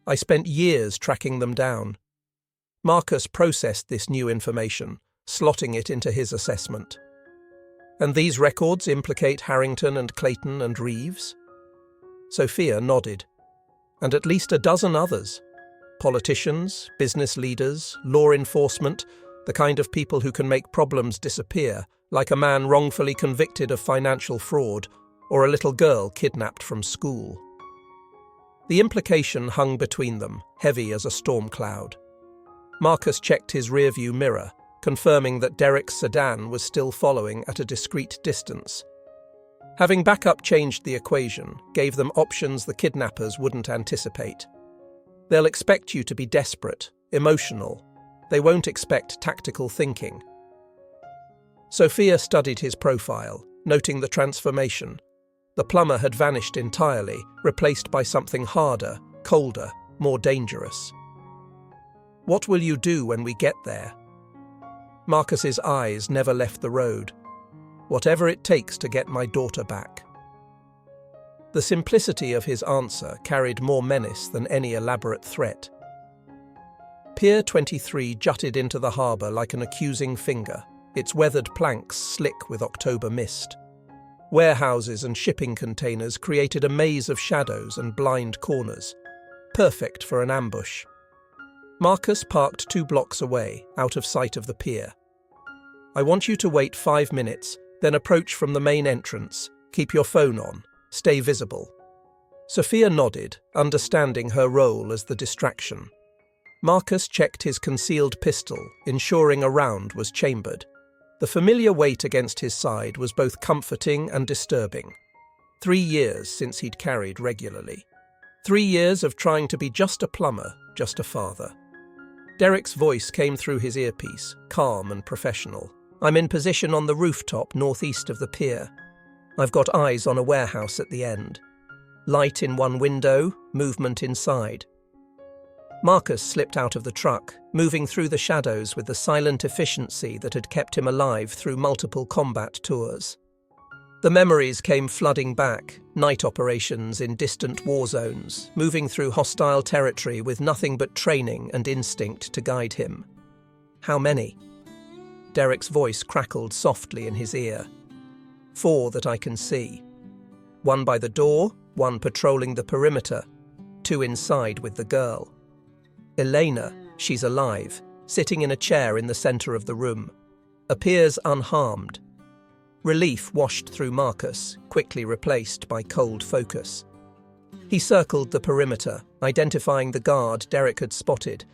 I spent years tracking them down. Marcus processed this new information, slotting it into his assessment. And these records implicate Harrington and Clayton and Reeves? Sophia nodded. And at least a dozen others. Politicians, business leaders, law enforcement, the kind of people who can make problems disappear, like a man wrongfully convicted of financial fraud or a little girl kidnapped from school. The implication hung between them, heavy as a storm cloud. Marcus checked his rearview mirror, confirming that Derek's sedan was still following at a discreet distance. Having backup changed the equation, gave them options the kidnappers wouldn't anticipate. They'll expect you to be desperate, emotional. They won't expect tactical thinking. Sophia studied his profile, noting the transformation. The plumber had vanished entirely, replaced by something harder, colder, more dangerous. What will you do when we get there? Marcus's eyes never left the road. Whatever it takes to get my daughter back. The simplicity of his answer carried more menace than any elaborate threat. Pier 23 jutted into the harbour like an accusing finger, its weathered planks slick with October mist. Warehouses and shipping containers created a maze of shadows and blind corners, perfect for an ambush. Marcus parked 2 blocks away, out of sight of the pier. I want you to wait 5 minutes, then approach from the main entrance. Keep your phone on. Stay visible. Sophia nodded, understanding her role as the distraction. Marcus checked his concealed pistol, ensuring a round was chambered. The familiar weight against his side was both comforting and disturbing. 3 years since he'd carried regularly. 3 years of trying to be just a plumber, just a father. Derek's voice came through his earpiece, calm and professional. I'm in position on the rooftop northeast of the pier. I've got eyes on a warehouse at the end. Light in one window, movement inside. Marcus slipped out of the truck, moving through the shadows with the silent efficiency that had kept him alive through multiple combat tours. The memories came flooding back, night operations in distant war zones, moving through hostile territory with nothing but training and instinct to guide him. How many? Derek's voice crackled softly in his ear. 4 that I can see. 1 by the door, 1 patrolling the perimeter, 2 inside with the girl. Elena, she's alive, sitting in a chair in the center of the room. Appears unharmed. Relief washed through Marcus, quickly replaced by cold focus. He circled the perimeter, identifying the guard Derek had spotted.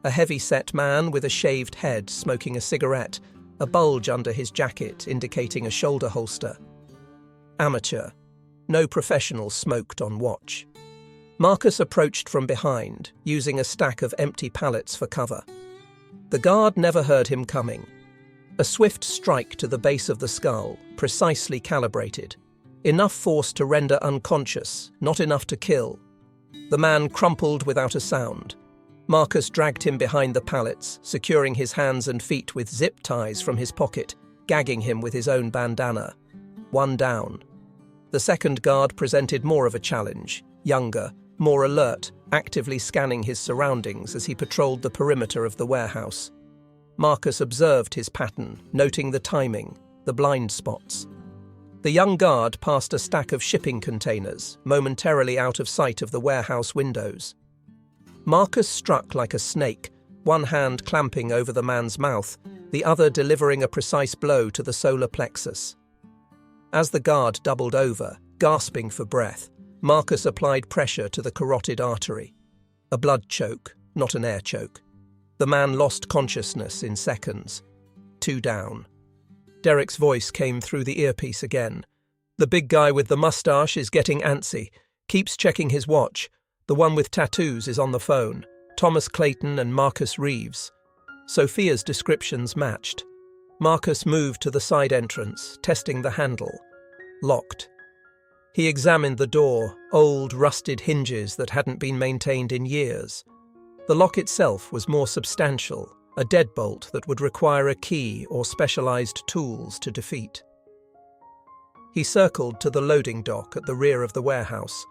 A heavy-set man with a shaved head smoking a cigarette, a bulge under his jacket indicating a shoulder holster. Amateur. No professional smoked on watch. Marcus approached from behind, using a stack of empty pallets for cover. The guard never heard him coming. A swift strike to the base of the skull, precisely calibrated. Enough force to render unconscious, not enough to kill. The man crumpled without a sound. Marcus dragged him behind the pallets, securing his hands and feet with zip ties from his pocket, gagging him with his own bandana. 1 down. The second guard presented more of a challenge, younger, more alert, actively scanning his surroundings as he patrolled the perimeter of the warehouse. Marcus observed his pattern, noting the timing, the blind spots. The young guard passed a stack of shipping containers, momentarily out of sight of the warehouse windows. Marcus struck like a snake, one hand clamping over the man's mouth, the other delivering a precise blow to the solar plexus. As the guard doubled over, gasping for breath, Marcus applied pressure to the carotid artery. A blood choke, not an air choke. The man lost consciousness in seconds. 2 down. Derek's voice came through the earpiece again. The big guy with the mustache is getting antsy, keeps checking his watch. The one with tattoos is on the phone. Thomas Clayton and Marcus Reeves. Sophia's descriptions matched. Marcus moved to the side entrance, testing the handle. Locked. He examined the door, old, rusted hinges that hadn't been maintained in years. The lock itself was more substantial, a deadbolt that would require a key or specialized tools to defeat. He circled to the loading dock at the rear of the warehouse.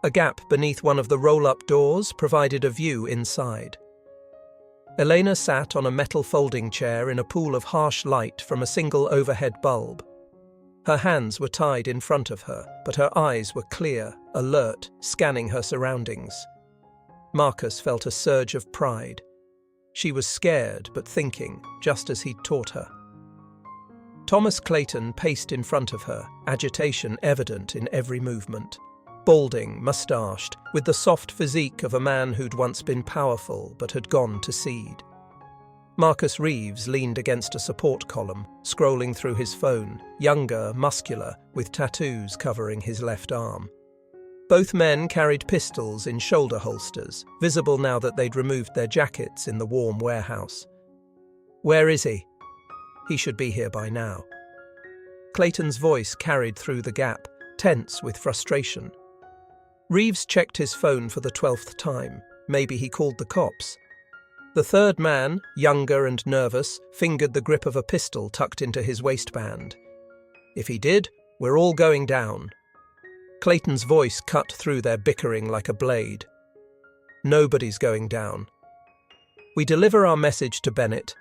A gap beneath one of the roll-up doors provided a view inside. Elena sat on a metal folding chair in a pool of harsh light from a single overhead bulb. Her hands were tied in front of her, but her eyes were clear, alert, scanning her surroundings. Marcus felt a surge of pride. She was scared but thinking, just as he'd taught her. Thomas Clayton paced in front of her, agitation evident in every movement. Balding, mustached, with the soft physique of a man who'd once been powerful but had gone to seed. Marcus Reeves leaned against a support column, scrolling through his phone, younger, muscular, with tattoos covering his left arm. Both men carried pistols in shoulder holsters, visible now that they'd removed their jackets in the warm warehouse. "Where is he?" "He should be here by now." Clayton's voice carried through the gap, tense with frustration. Reeves checked his phone for the 12th time. Maybe he called the cops. The third man, younger and nervous, fingered the grip of a pistol tucked into his waistband. "If he did, we're all going down." Clayton's voice cut through their bickering like a blade. "Nobody's going down. We deliver our message to Bennett.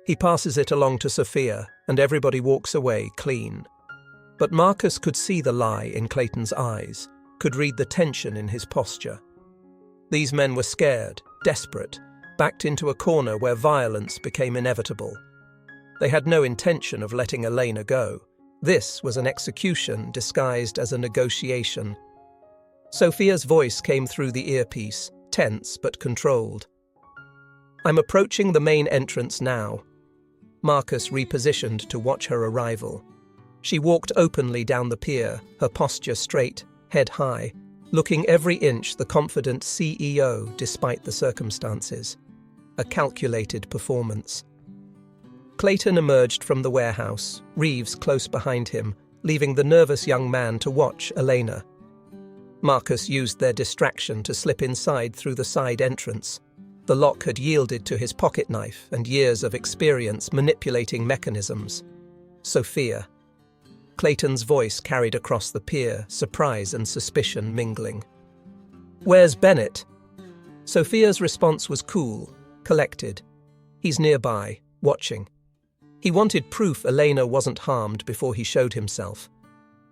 He passes it along to Sophia, and everybody walks away clean." But Marcus could see the lie in Clayton's eyes, could read the tension in his posture. These men were scared, desperate, backed into a corner where violence became inevitable. They had no intention of letting Elena go. This was an execution disguised as a negotiation. Sophia's voice came through the earpiece, tense but controlled. "I'm approaching the main entrance now." Marcus repositioned to watch her arrival. She walked openly down the pier, her posture straight, head high, looking every inch the confident CEO despite the circumstances. A calculated performance. Clayton emerged from the warehouse, Reeves close behind him, leaving the nervous young man to watch Elena. Marcus used their distraction to slip inside through the side entrance. The lock had yielded to his pocket knife and years of experience manipulating mechanisms. Sophia. Clayton's voice carried across the pier, surprise and suspicion mingling. "Where's Bennett?" Sophia's response was cool, collected. "He's nearby, watching." He wanted proof Elena wasn't harmed before he showed himself.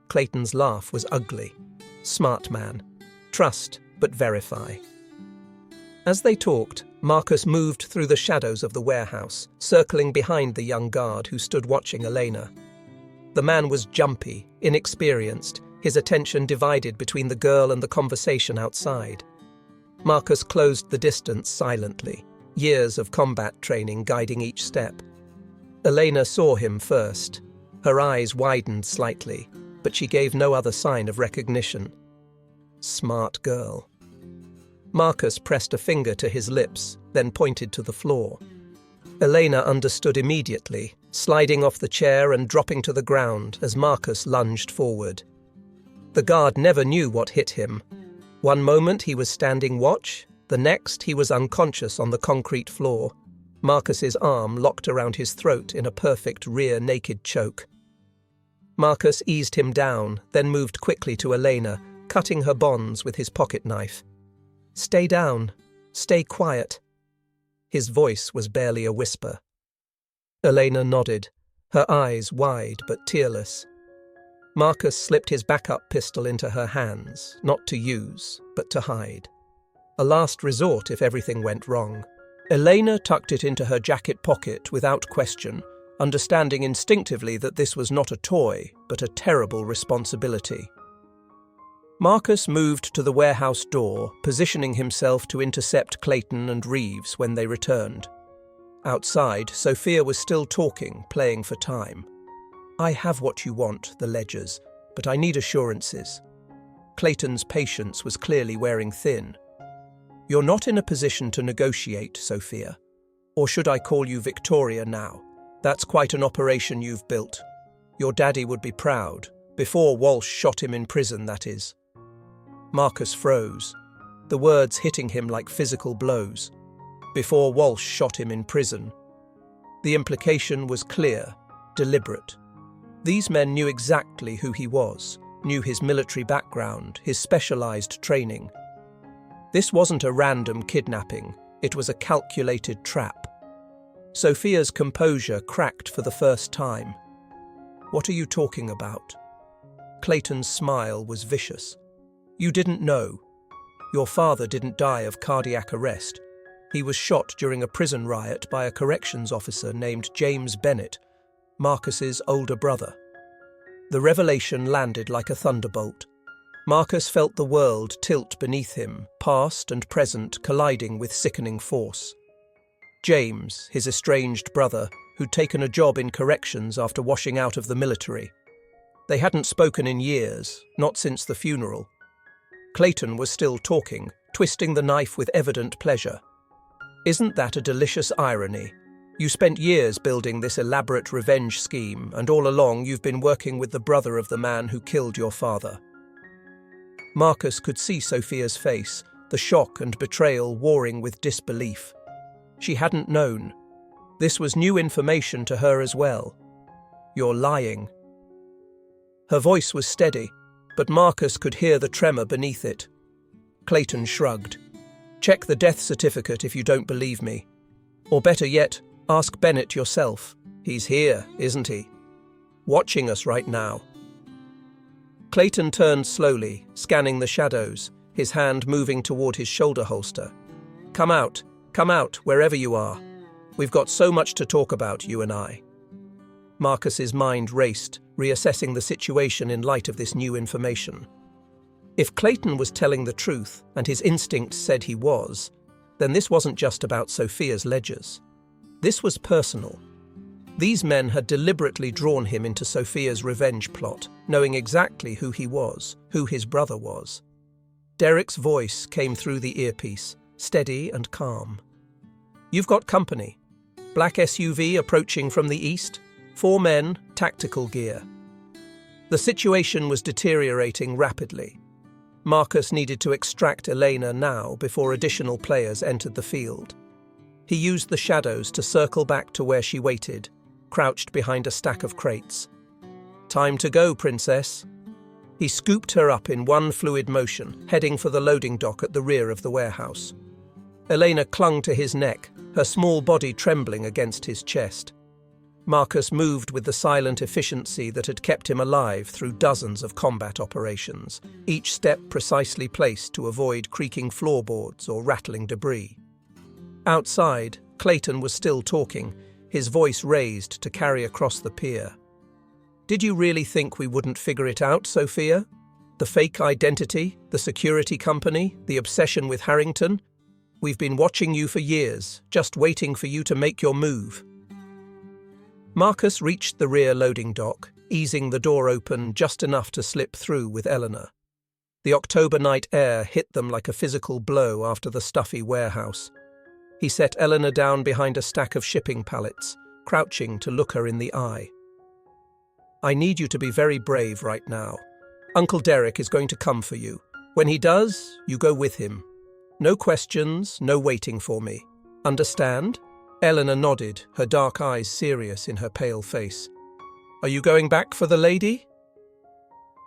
Clayton's laugh was ugly. Smart man. Trust, but verify. As they talked, Marcus moved through the shadows of the warehouse, circling behind the young guard who stood watching Elena. The man was jumpy, inexperienced, his attention divided between the girl and the conversation outside. Marcus closed the distance silently, years of combat training guiding each step. Elena saw him first. Her eyes widened slightly, but she gave no other sign of recognition. Smart girl. Marcus pressed a finger to his lips, then pointed to the floor. Elena understood immediately, sliding off the chair and dropping to the ground as Marcus lunged forward. The guard never knew what hit him. One moment he was standing watch, the next he was unconscious on the concrete floor, Marcus's arm locked around his throat in a perfect rear naked choke. Marcus eased him down, then moved quickly to Elena, cutting her bonds with his pocket knife. "Stay down. Stay quiet." His voice was barely a whisper. Elena nodded, her eyes wide but tearless. Marcus slipped his backup pistol into her hands, not to use, but to hide. A last resort if everything went wrong. Elena tucked it into her jacket pocket without question, understanding instinctively that this was not a toy, but a terrible responsibility. Marcus moved to the warehouse door, positioning himself to intercept Clayton and Reeves when they returned. Outside, Sophia was still talking, playing for time. "I have what you want, the ledgers, but I need assurances." Clayton's patience was clearly wearing thin. "You're not in a position to negotiate, Sophia. Or should I call you Victoria now? That's quite an operation you've built. Your daddy would be proud. Before Walsh shot him in prison, that is." Marcus froze, the words hitting him like physical blows. Before Walsh shot him in prison. The implication was clear, deliberate. These men knew exactly who he was, knew his military background, his specialized training. This wasn't a random kidnapping, it was a calculated trap. Sophia's composure cracked for the first time. "What are you talking about?" Clayton's smile was vicious. "You didn't know. Your father didn't die of cardiac arrest. He was shot during a prison riot by a corrections officer named James Bennett, Marcus's older brother." The revelation landed like a thunderbolt. Marcus felt the world tilt beneath him, past and present colliding with sickening force. James, his estranged brother, who'd taken a job in corrections after washing out of the military. They hadn't spoken in years, not since the funeral. Clayton was still talking, twisting the knife with evident pleasure. "Isn't that a delicious irony? You spent years building this elaborate revenge scheme, and all along you've been working with the brother of the man who killed your father." Marcus could see Sophia's face, the shock and betrayal warring with disbelief. She hadn't known. This was new information to her as well. "You're lying." Her voice was steady, but Marcus could hear the tremor beneath it. Clayton shrugged. "Check the death certificate if you don't believe me. Or better yet, ask Bennett yourself. He's here, isn't he? Watching us right now." Clayton turned slowly, scanning the shadows, his hand moving toward his shoulder holster. Come out, wherever you are. We've got so much to talk about, you and I." Marcus's mind raced, reassessing the situation in light of this new information. If Clayton was telling the truth, and his instincts said he was, then this wasn't just about Sophia's ledgers. This was personal. These men had deliberately drawn him into Sophia's revenge plot, knowing exactly who he was, who his brother was. Derek's voice came through the earpiece, steady and calm. "You've got company. Black SUV approaching from the east. 4 men, tactical gear." The situation was deteriorating rapidly. Marcus needed to extract Elena now before additional players entered the field. He used the shadows to circle back to where she waited, crouched behind a stack of crates. "Time to go, princess." He scooped her up in one fluid motion, heading for the loading dock at the rear of the warehouse. Elena clung to his neck, her small body trembling against his chest. Marcus moved with the silent efficiency that had kept him alive through dozens of combat operations, each step precisely placed to avoid creaking floorboards or rattling debris. Outside, Clayton was still talking, his voice raised to carry across the pier. "Did you really think we wouldn't figure it out, Sophia? The fake identity, the security company, the obsession with Harrington? We've been watching you for years, just waiting for you to make your move." Marcus reached the rear loading dock, easing the door open just enough to slip through with Eleanor. The October night air hit them like a physical blow after the stuffy warehouse. He set Eleanor down behind a stack of shipping pallets, crouching to look her in the eye. "I need you to be very brave right now. Uncle Derek is going to come for you. When he does, you go with him. No questions, no waiting for me. Understand?" Eleanor nodded, her dark eyes serious in her pale face. "Are you going back for the lady?"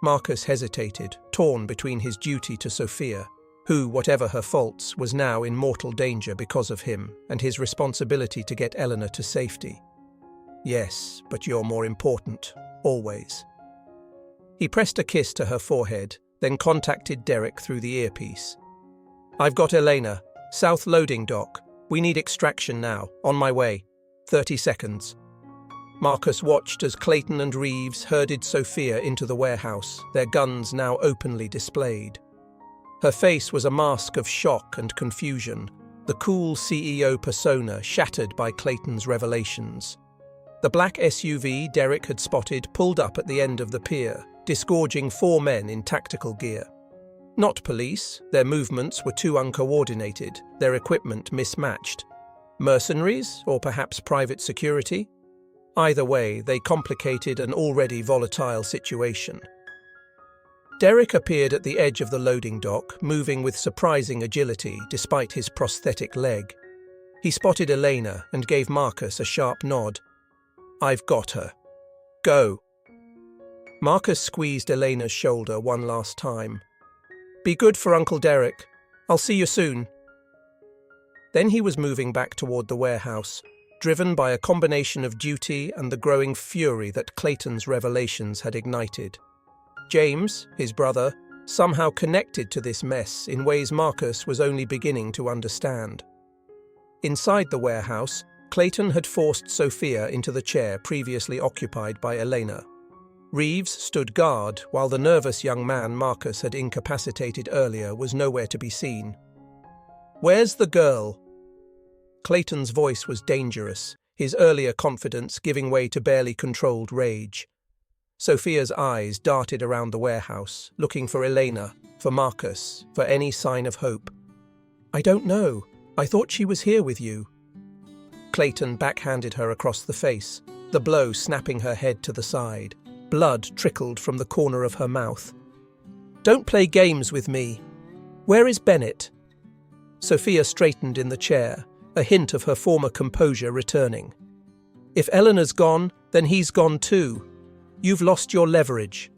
Marcus hesitated, torn between his duty to Sophia, who, whatever her faults, was now in mortal danger because of him, and his responsibility to get Eleanor to safety. "Yes, but you're more important, always." He pressed a kiss to her forehead, then contacted Derek through the earpiece. I've got Elena. South loading dock. We need extraction now. On my way. 30 seconds. Marcus watched as Clayton and Reeves herded Sophia into the warehouse, their guns now openly displayed. Her face was a mask of shock and confusion, the cool CEO persona shattered by Clayton's revelations. The black SUV Derek had spotted pulled up at the end of the pier, disgorging 4 men in tactical gear. Not police, their movements were too uncoordinated, their equipment mismatched. Mercenaries, or perhaps private security? Either way, they complicated an already volatile situation. Derek appeared at the edge of the loading dock, moving with surprising agility despite his prosthetic leg. He spotted Elena and gave Marcus a sharp nod. "I've got her. Go." Marcus squeezed Elena's shoulder one last time. "Be good for Uncle Derek. I'll see you soon." Then he was moving back toward the warehouse, driven by a combination of duty and the growing fury that Clayton's revelations had ignited. James, his brother, somehow connected to this mess in ways Marcus was only beginning to understand. Inside the warehouse, Clayton had forced Sophia into the chair previously occupied by Elena. Reeves stood guard while the nervous young man Marcus had incapacitated earlier was nowhere to be seen. "Where's the girl?" Clayton's voice was dangerous, his earlier confidence giving way to barely controlled rage. Sophia's eyes darted around the warehouse, looking for Elena, for Marcus, for any sign of hope. "I don't know. I thought she was here with you." Clayton backhanded her across the face, the blow snapping her head to the side. Blood trickled from the corner of her mouth. "Don't play games with me. Where is Bennett?" Sophia straightened in the chair, a hint of her former composure returning. "If Eleanor's gone, then he's gone too. You've lost your leverage."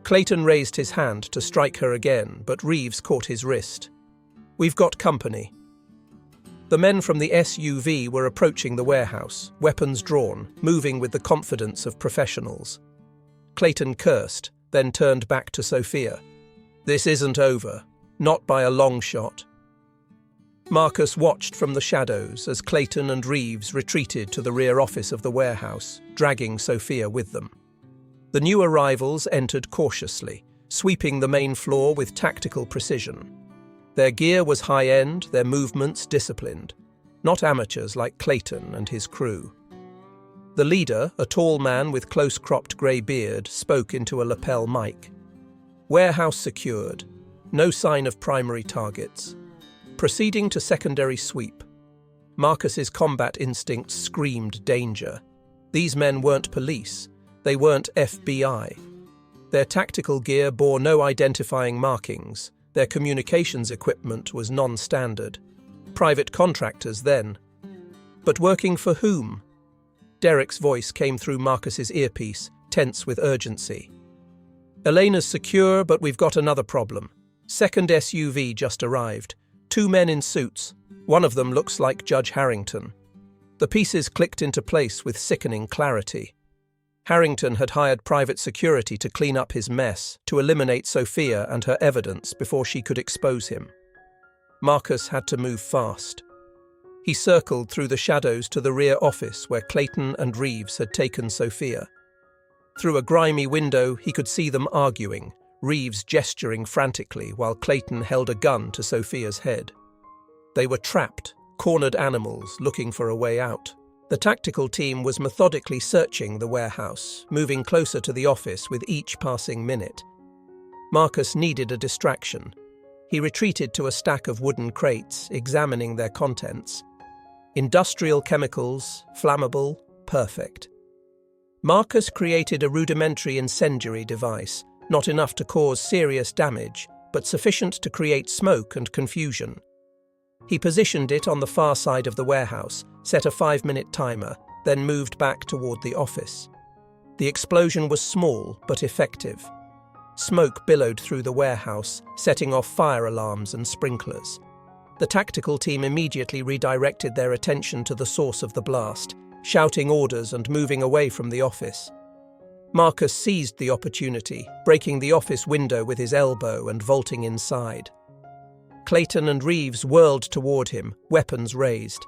Clayton raised his hand to strike her again, but Reeves caught his wrist. "We've got company." The men from the SUV were approaching the warehouse, weapons drawn, moving with the confidence of professionals. Clayton cursed, then turned back to Sophia. "This isn't over. Not by a long shot." Marcus watched from the shadows as Clayton and Reeves retreated to the rear office of the warehouse, dragging Sophia with them. The new arrivals entered cautiously, sweeping the main floor with tactical precision. Their gear was high-end, their movements disciplined, not amateurs like Clayton and his crew. The leader, a tall man with close-cropped grey beard, spoke into a lapel mic. "Warehouse secured. No sign of primary targets. Proceeding to secondary sweep." Marcus's combat instincts screamed danger. These men weren't police. They weren't FBI. Their tactical gear bore no identifying markings. Their communications equipment was non-standard. Private contractors, then. But working for whom? Derek's voice came through Marcus's earpiece, tense with urgency. "Elena's secure, but we've got another problem. Second SUV just arrived. 2 men in suits. One of them looks like Judge Harrington." The pieces clicked into place with sickening clarity. Harrington had hired private security to clean up his mess, to eliminate Sophia and her evidence before she could expose him. Marcus had to move fast. He circled through the shadows to the rear office where Clayton and Reeves had taken Sophia. Through a grimy window, he could see them arguing, Reeves gesturing frantically while Clayton held a gun to Sophia's head. They were trapped, cornered animals looking for a way out. The tactical team was methodically searching the warehouse, moving closer to the office with each passing minute. Marcus needed a distraction. He retreated to a stack of wooden crates, examining their contents. Industrial chemicals, flammable, perfect. Marcus created a rudimentary incendiary device, not enough to cause serious damage, but sufficient to create smoke and confusion. He positioned it on the far side of the warehouse, set a 5-minute timer, then moved back toward the office. The explosion was small but effective. Smoke billowed through the warehouse, setting off fire alarms and sprinklers. The tactical team immediately redirected their attention to the source of the blast, shouting orders and moving away from the office. Marcus seized the opportunity, breaking the office window with his elbow and vaulting inside. Clayton and Reeves whirled toward him, weapons raised.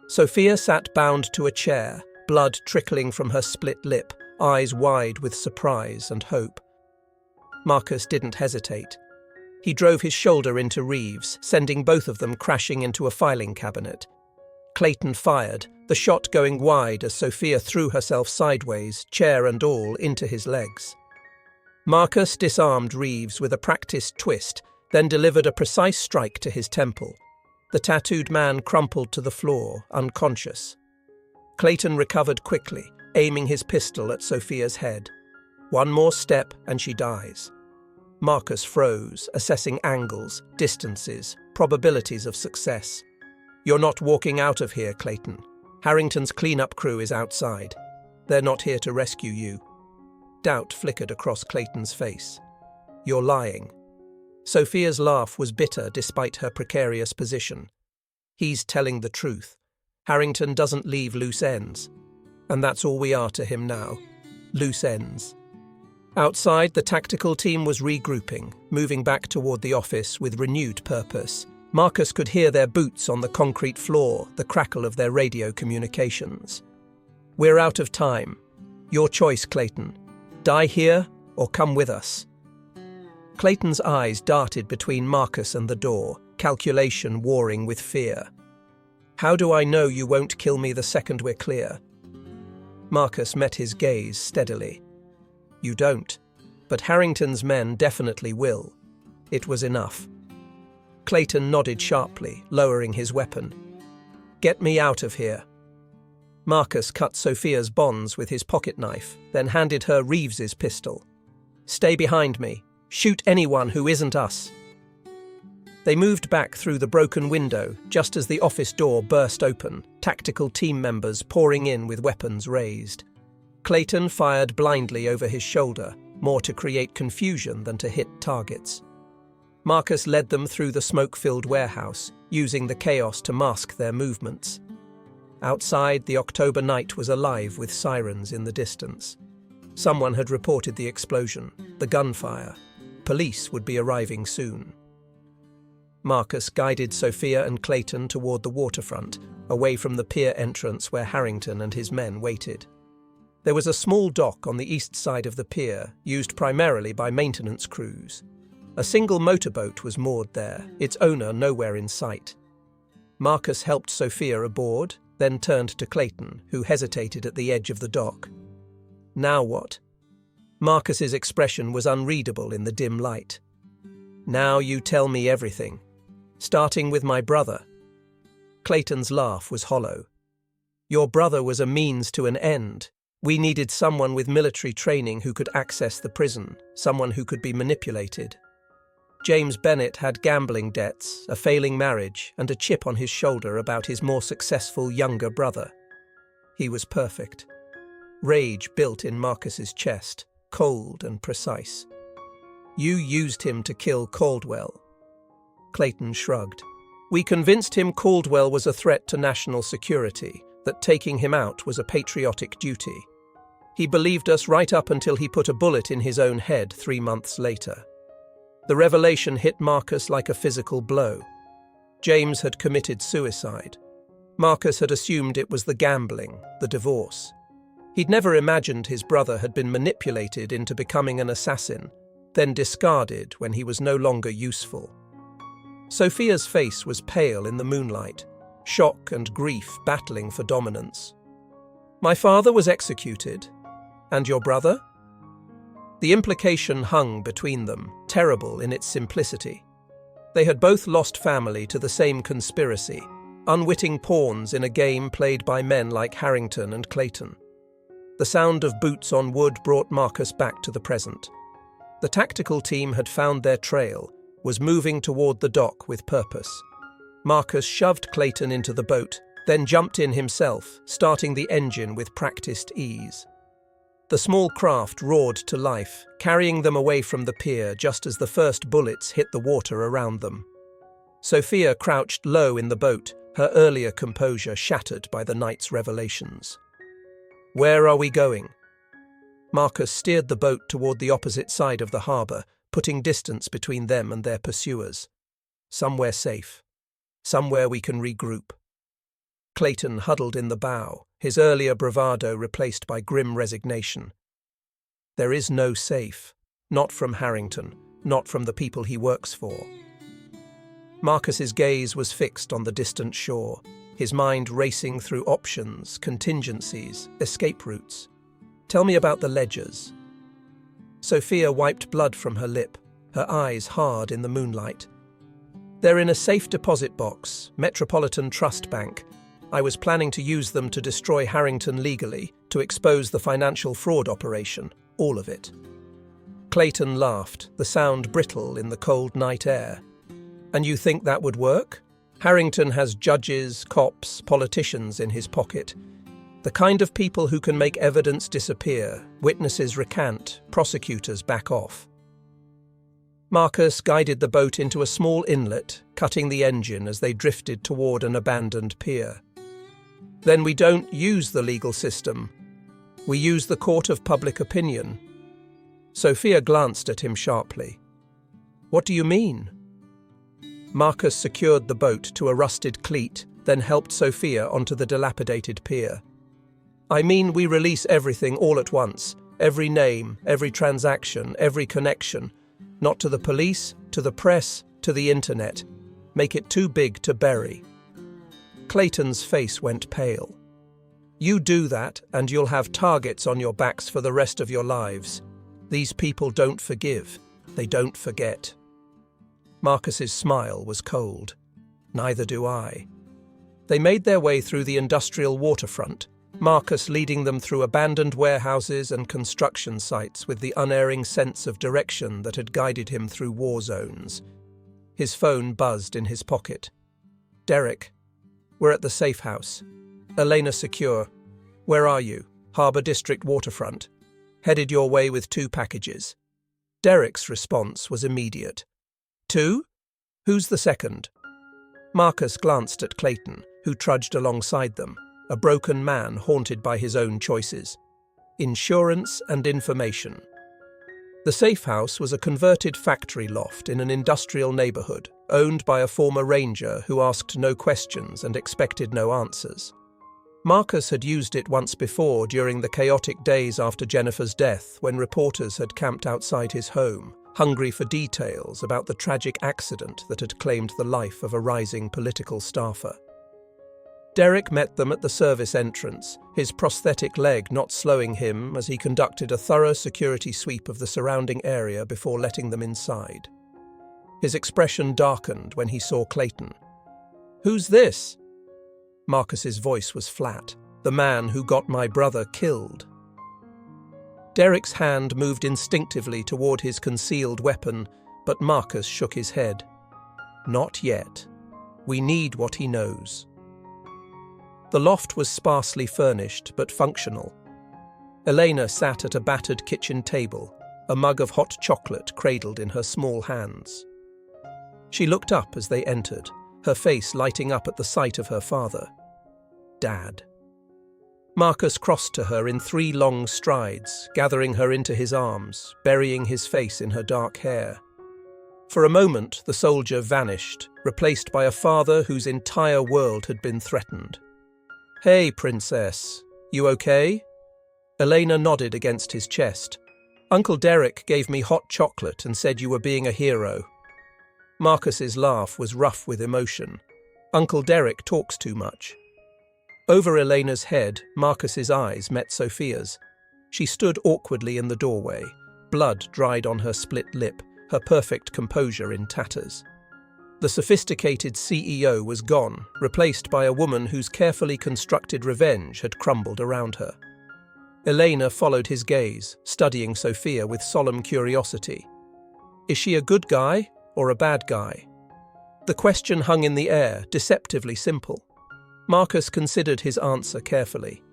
Sophia sat bound to a chair, blood trickling from her split lip, eyes wide with surprise and hope. Marcus didn't hesitate. He drove his shoulder into Reeves, sending both of them crashing into a filing cabinet. Clayton fired, the shot going wide as Sophia threw herself sideways, chair and all, into his legs. Marcus disarmed Reeves with a practiced twist, then delivered a precise strike to his temple. The tattooed man crumpled to the floor, unconscious. Clayton recovered quickly, aiming his pistol at Sophia's head. One more step and she dies. Marcus froze, assessing angles, distances, probabilities of success. "You're not walking out of here, Clayton. Harrington's cleanup crew is outside. They're not here to rescue you." Doubt flickered across Clayton's face. "You're lying." Sophia's laugh was bitter despite her precarious position. "He's telling the truth. Harrington doesn't leave loose ends. And that's all we are to him now. Loose ends." Outside, the tactical team was regrouping, moving back toward the office with renewed purpose. Marcus could hear their boots on the concrete floor, the crackle of their radio communications. "We're out of time. Your choice, Clayton. Die here or come with us." Clayton's eyes darted between Marcus and the door, calculation warring with fear. "How do I know you won't kill me the second we're clear?" Marcus met his gaze steadily. "You don't, but Harrington's men definitely will." It was enough. Clayton nodded sharply, lowering his weapon. "Get me out of here." Marcus cut Sophia's bonds with his pocket knife, then handed her Reeves's pistol. "Stay behind me. Shoot anyone who isn't us." They moved back through the broken window just as the office door burst open, tactical team members pouring in with weapons raised. Clayton fired blindly over his shoulder, more to create confusion than to hit targets. Marcus led them through the smoke-filled warehouse, using the chaos to mask their movements. Outside, the October night was alive with sirens in the distance. Someone had reported the explosion, the gunfire. Police would be arriving soon. Marcus guided Sophia and Clayton toward the waterfront, away from the pier entrance where Harrington and his men waited. There was a small dock on the east side of the pier, used primarily by maintenance crews. A single motorboat was moored there, its owner nowhere in sight. Marcus helped Sophia aboard, then turned to Clayton, who hesitated at the edge of the dock. "Now what?" Marcus's expression was unreadable in the dim light. "Now you tell me everything. Starting with my brother." Clayton's laugh was hollow. "Your brother was a means to an end. We needed someone with military training who could access the prison, someone who could be manipulated. James Bennett had gambling debts, a failing marriage, and a chip on his shoulder about his more successful younger brother. He was perfect." Rage built in Marcus's chest, cold and precise. "You used him to kill Caldwell." Clayton shrugged. "We convinced him Caldwell was a threat to national security, that taking him out was a patriotic duty. He believed us right up until he put a bullet in his own head 3 months later. The revelation hit Marcus like a physical blow. James had committed suicide. Marcus had assumed it was the gambling, the divorce. He'd never imagined his brother had been manipulated into becoming an assassin, then discarded when he was no longer useful. Sophia's face was pale in the moonlight, shock and grief battling for dominance. "My father was executed. And your brother?" The implication hung between them, terrible in its simplicity. They had both lost family to the same conspiracy, unwitting pawns in a game played by men like Harrington and Clayton. The sound of boots on wood brought Marcus back to the present. The tactical team had found their trail, was moving toward the dock with purpose. Marcus shoved Clayton into the boat, then jumped in himself, starting the engine with practiced ease. The small craft roared to life, carrying them away from the pier just as the first bullets hit the water around them. Sophia crouched low in the boat, her earlier composure shattered by the night's revelations. "Where are we going?" Marcus steered the boat toward the opposite side of the harbour, putting distance between them and their pursuers. somewhere safe, somewhere we can regroup. Clayton huddled in the bow, his earlier bravado replaced by grim resignation. There is no safe, not from Harrington, not from the people he works for. Marcus's gaze was fixed on the distant shore, his mind racing through options, contingencies, escape routes. Tell me about the ledgers. Sophia wiped blood from her lip, her eyes hard in the moonlight. They're in a safe deposit box, Metropolitan Trust Bank. I was planning to use them to destroy Harrington legally, to expose the financial fraud operation, all of it. Clayton laughed, the sound brittle in the cold night air. And you think that would work? Harrington has judges, cops, politicians in his pocket. The kind of people who can make evidence disappear, witnesses recant, prosecutors back off. Marcus guided the boat into a small inlet, cutting the engine as they drifted toward an abandoned pier. Then we don't use the legal system. We use the court of public opinion. Sophia glanced at him sharply. What do you mean? Marcus secured the boat to a rusted cleat, then helped Sophia onto the dilapidated pier. I mean, we release everything all at once, every name, every transaction, every connection, not to the police, to the press, to the internet. Make it too big to bury. Clayton's face went pale. You do that, and you'll have targets on your backs for the rest of your lives. These people don't forgive. They don't forget. Marcus's smile was cold. Neither do I. They made their way through the industrial waterfront, Marcus leading them through abandoned warehouses and construction sites with the unerring sense of direction that had guided him through war zones. His phone buzzed in his pocket. Derek, we're at the safe house. Elena secure. Where are you? Harbour District waterfront. Headed your way with 2 packages. Derek's response was immediate. 2? Who's the second? Marcus glanced at Clayton, who trudged alongside them, a broken man haunted by his own choices. Insurance and information. The safe house was a converted factory loft in an industrial neighbourhood, owned by a former ranger who asked no questions and expected no answers. Marcus had used it once before during the chaotic days after Jennifer's death, when reporters had camped outside his home, hungry for details about the tragic accident that had claimed the life of a rising political staffer. Derek met them at the service entrance, his prosthetic leg not slowing him as he conducted a thorough security sweep of the surrounding area before letting them inside. His expression darkened when he saw Clayton. Who's this? Marcus's voice was flat. The man who got my brother killed. Derek's hand moved instinctively toward his concealed weapon, but Marcus shook his head. Not yet. We need what he knows. The loft was sparsely furnished, but functional. Elena sat at a battered kitchen table, a mug of hot chocolate cradled in her small hands. She looked up as they entered, her face lighting up at the sight of her father. Dad. Marcus crossed to her in 3 long strides, gathering her into his arms, burying his face in her dark hair. For a moment, the soldier vanished, replaced by a father whose entire world had been threatened. Hey, princess, you okay? Elena nodded against his chest. Uncle Derek gave me hot chocolate and said you were being a hero. Marcus's laugh was rough with emotion. Uncle Derek talks too much. Over Elena's head, Marcus's eyes met Sophia's. She stood awkwardly in the doorway, blood dried on her split lip, her perfect composure in tatters. The sophisticated CEO was gone, replaced by a woman whose carefully constructed revenge had crumbled around her. Elena followed his gaze, studying Sophia with solemn curiosity. Is she a good guy or a bad guy? The question hung in the air, deceptively simple. Marcus considered his answer carefully.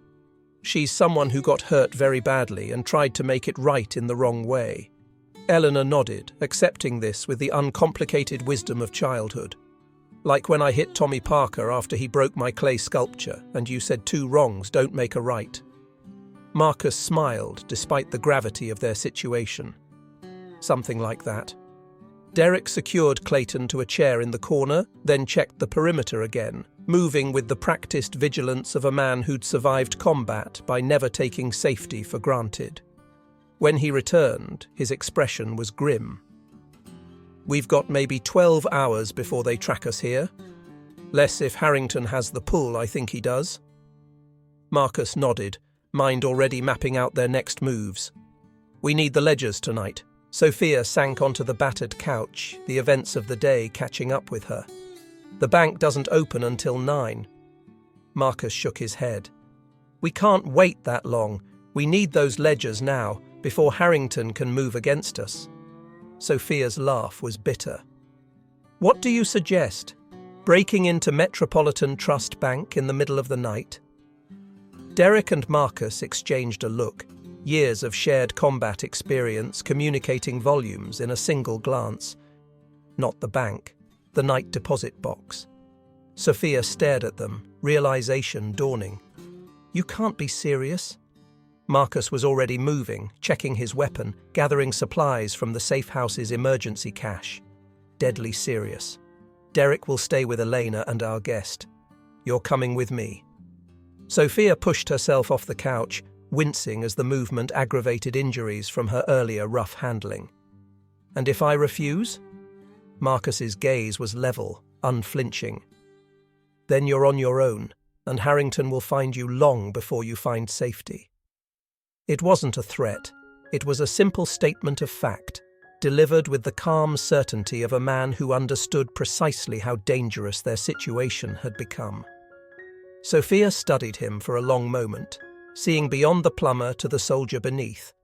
She's someone who got hurt very badly and tried to make it right in the wrong way. Eleanor nodded, accepting this with the uncomplicated wisdom of childhood. Like when I hit Tommy Parker after he broke my clay sculpture, and you said 2 wrongs don't make a right. Marcus smiled despite the gravity of their situation. Something like that. Derek secured Clayton to a chair in the corner, then checked the perimeter again, moving with the practiced vigilance of a man who'd survived combat by never taking safety for granted. When he returned, his expression was grim. "We've got maybe 12 hours before they track us here. Less if Harrington has the pull, I think he does." Marcus nodded, mind already mapping out their next moves. "We need the ledgers tonight." Sophia sank onto the battered couch, the events of the day catching up with her. "The bank doesn't open until 9. Marcus shook his head. "We can't wait that long. We need those ledgers now, before Harrington can move against us." Sophia's laugh was bitter. "What do you suggest? Breaking into Metropolitan Trust Bank in the middle of the night?" Derek and Marcus exchanged a look, years of shared combat experience communicating volumes in a single glance. Not the bank, the night deposit box. Sophia stared at them, realization dawning. "You can't be serious." Marcus was already moving, checking his weapon, gathering supplies from the safe house's emergency cache. Deadly serious. "Derek will stay with Elena and our guest. You're coming with me." Sophia pushed herself off the couch, wincing as the movement aggravated injuries from her earlier rough handling. "And if I refuse?" Marcus's gaze was level, unflinching. "Then you're on your own, and Harrington will find you long before you find safety." It wasn't a threat. It was a simple statement of fact, delivered with the calm certainty of a man who understood precisely how dangerous their situation had become. Sophia studied him for a long moment, seeing beyond the plumber to the soldier beneath.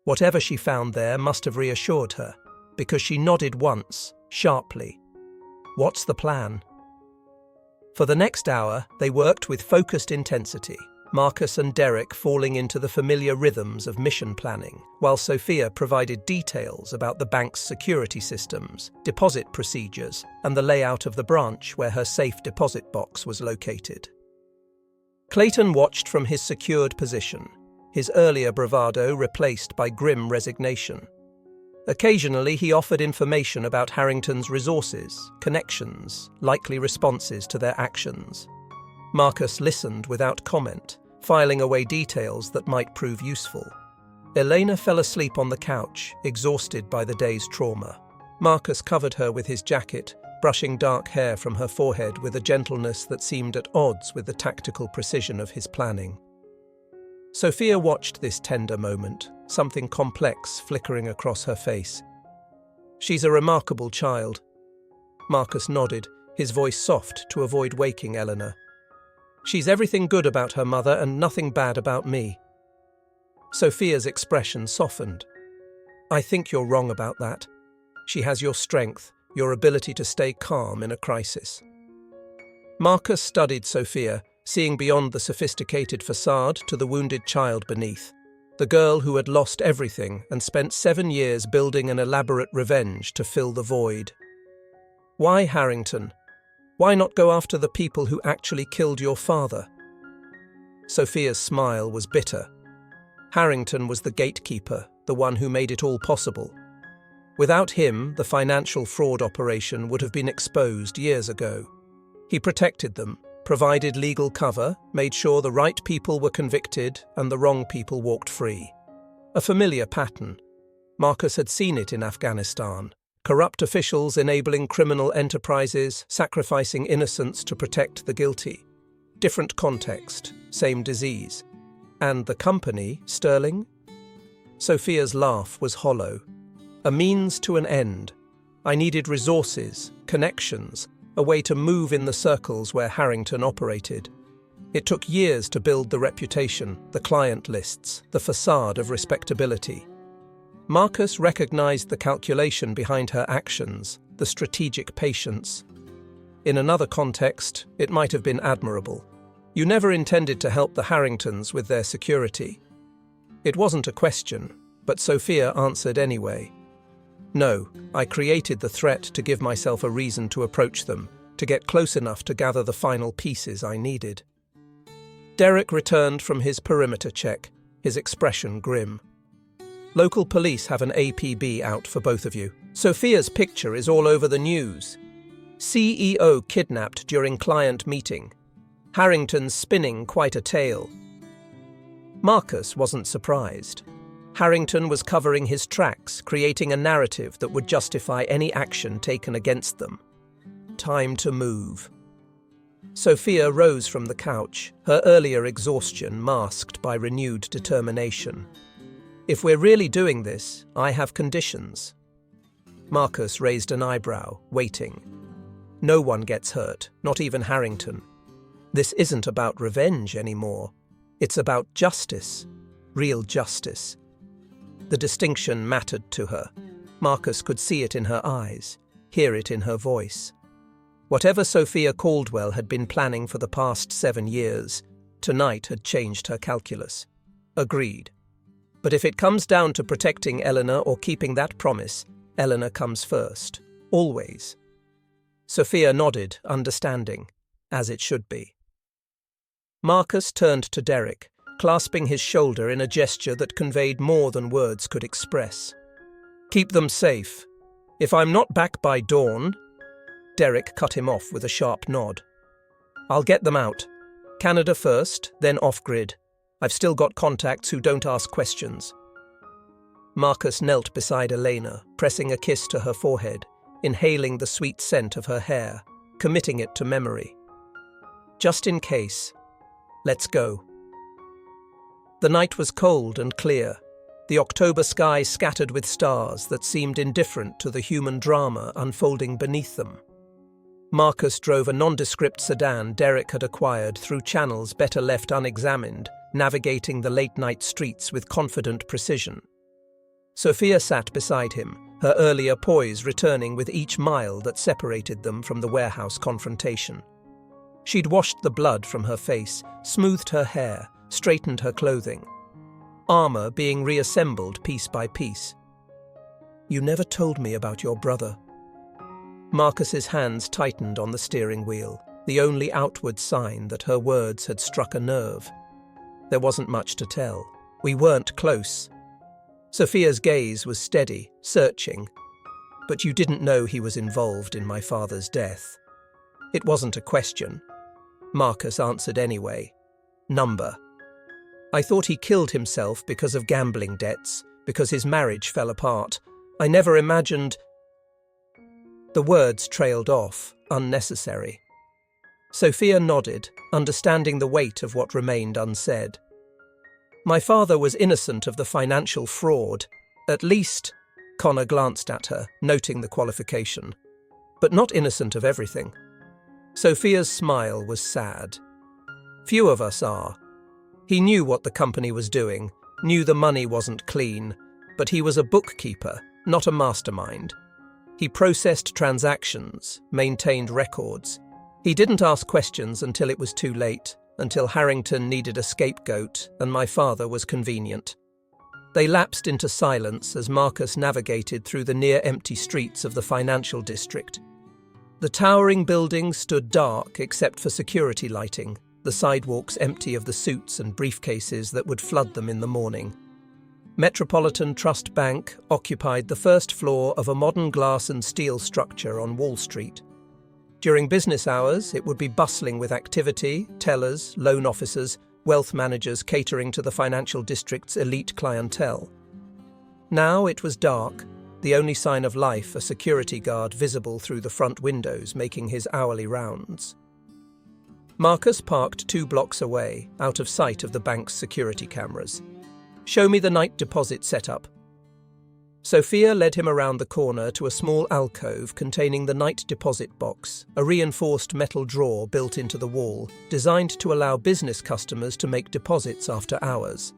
Whatever she found there must have reassured her, because she nodded once, sharply. "What's the plan?" For the next hour, they worked with focused intensity, Marcus and Derek falling into the familiar rhythms of mission planning, while Sophia provided details about the bank's security systems, deposit procedures, and the layout of the branch where her safe deposit box was located. Clayton watched from his secured position, his earlier bravado replaced by grim resignation. Occasionally, he offered information about Harrington's resources, connections, likely responses to their actions. Marcus listened without comment, filing away details that might prove useful. Elena fell asleep on the couch, exhausted by the day's trauma. Marcus covered her with his jacket, brushing dark hair from her forehead with a gentleness that seemed at odds with the tactical precision of his planning. Sophia watched this tender moment, something complex flickering across her face. "She's a remarkable child." Marcus nodded, his voice soft to avoid waking Eleanor. "She's everything good about her mother and nothing bad about me." Sophia's expression softened. "I think you're wrong about that. She has your strength, your ability to stay calm in a crisis." Marcus studied Sophia, seeing beyond the sophisticated facade to the wounded child beneath, the girl who had lost everything and spent 7 years building an elaborate revenge to fill the void. "Why Harrington? Why not go after the people who actually killed your father?" Sophia's smile was bitter. Harrington was the gatekeeper, the one who made it all possible. Without him, the financial fraud operation would have been exposed years ago. He protected them, provided legal cover, made sure the right people were convicted and the wrong people walked free. A familiar pattern. Marcus had seen it in Afghanistan. Corrupt officials enabling criminal enterprises, sacrificing innocents to protect the guilty. Different context, same disease. And the company, Sterling? Sophia's laugh was hollow. A means to an end. I needed resources, connections, a way to move in the circles where Harrington operated. It took years to build the reputation, the client lists, the facade of respectability. Marcus recognized the calculation behind her actions, the strategic patience. In another context, it might have been admirable. You never intended to help the Harringtons with their security. It wasn't a question, but Sophia answered anyway. "No, I created the threat to give myself a reason to approach them, to get close enough to gather the final pieces I needed." Derek returned from his perimeter check, his expression grim. "Local police have an APB out for both of you. Sophia's picture is all over the news. CEO kidnapped during client meeting. Harrington spinning quite a tale. Marcus wasn't surprised. Harrington was covering his tracks, creating a narrative that would justify any action taken against them. Time to move. Sophia rose from the couch, her earlier exhaustion masked by renewed determination. If we're really doing this, I have conditions. Marcus raised an eyebrow, waiting. No one gets hurt, not even Harrington. This isn't about revenge anymore. It's about justice, real justice. The distinction mattered to her. Marcus could see it in her eyes, hear it in her voice. Whatever Sophia Caldwell had been planning for the past 7 years, tonight had changed her calculus. Agreed. But if it comes down to protecting Eleanor or keeping that promise, Eleanor comes first, always. Sophia nodded, understanding, as it should be. Marcus turned to Derek, clasping his shoulder in a gesture that conveyed more than words could express. Keep them safe. If I'm not back by dawn... Derek cut him off with a sharp nod. I'll get them out. Canada first, then off-grid. I've still got contacts who don't ask questions. Marcus knelt beside Elena, pressing a kiss to her forehead, inhaling the sweet scent of her hair, committing it to memory. Just in case. Let's go. The night was cold and clear, the October sky scattered with stars that seemed indifferent to the human drama unfolding beneath them. Marcus drove a nondescript sedan Derek had acquired through channels better left unexamined, navigating the late-night streets with confident precision. Sophia sat beside him, her earlier poise returning with each mile that separated them from the warehouse confrontation. She'd washed the blood from her face, smoothed her hair, straightened her clothing. Armor being reassembled piece by piece. You never told me about your brother. Marcus's hands tightened on the steering wheel, the only outward sign that her words had struck a nerve. There wasn't much to tell. We weren't close. Sophia's gaze was steady, searching. But you didn't know he was involved in my father's death. It wasn't a question. Marcus answered anyway. Number. I thought he killed himself because of gambling debts, because his marriage fell apart. I never imagined... The words trailed off, unnecessary. Sophia nodded, understanding the weight of what remained unsaid. My father was innocent of the financial fraud. At least, Connor glanced at her, noting the qualification. But not innocent of everything. Sophia's smile was sad. Few of us are. He knew what the company was doing, knew the money wasn't clean, but he was a bookkeeper, not a mastermind. He processed transactions, maintained records. He didn't ask questions until it was too late, until Harrington needed a scapegoat and my father was convenient. They lapsed into silence as Marcus navigated through the near-empty streets of the financial district. The towering buildings stood dark except for security lighting, the sidewalks empty of the suits and briefcases that would flood them in the morning. Metropolitan Trust Bank occupied the first floor of a modern glass and steel structure on Wall Street. During business hours, it would be bustling with activity, tellers, loan officers, wealth managers catering to the financial district's elite clientele. Now it was dark, the only sign of life a security guard visible through the front windows making his hourly rounds. Marcus parked 2 blocks away, out of sight of the bank's security cameras. Show me the night deposit setup. Sophia led him around the corner to a small alcove containing the night deposit box, a reinforced metal drawer built into the wall, designed to allow business customers to make deposits after hours.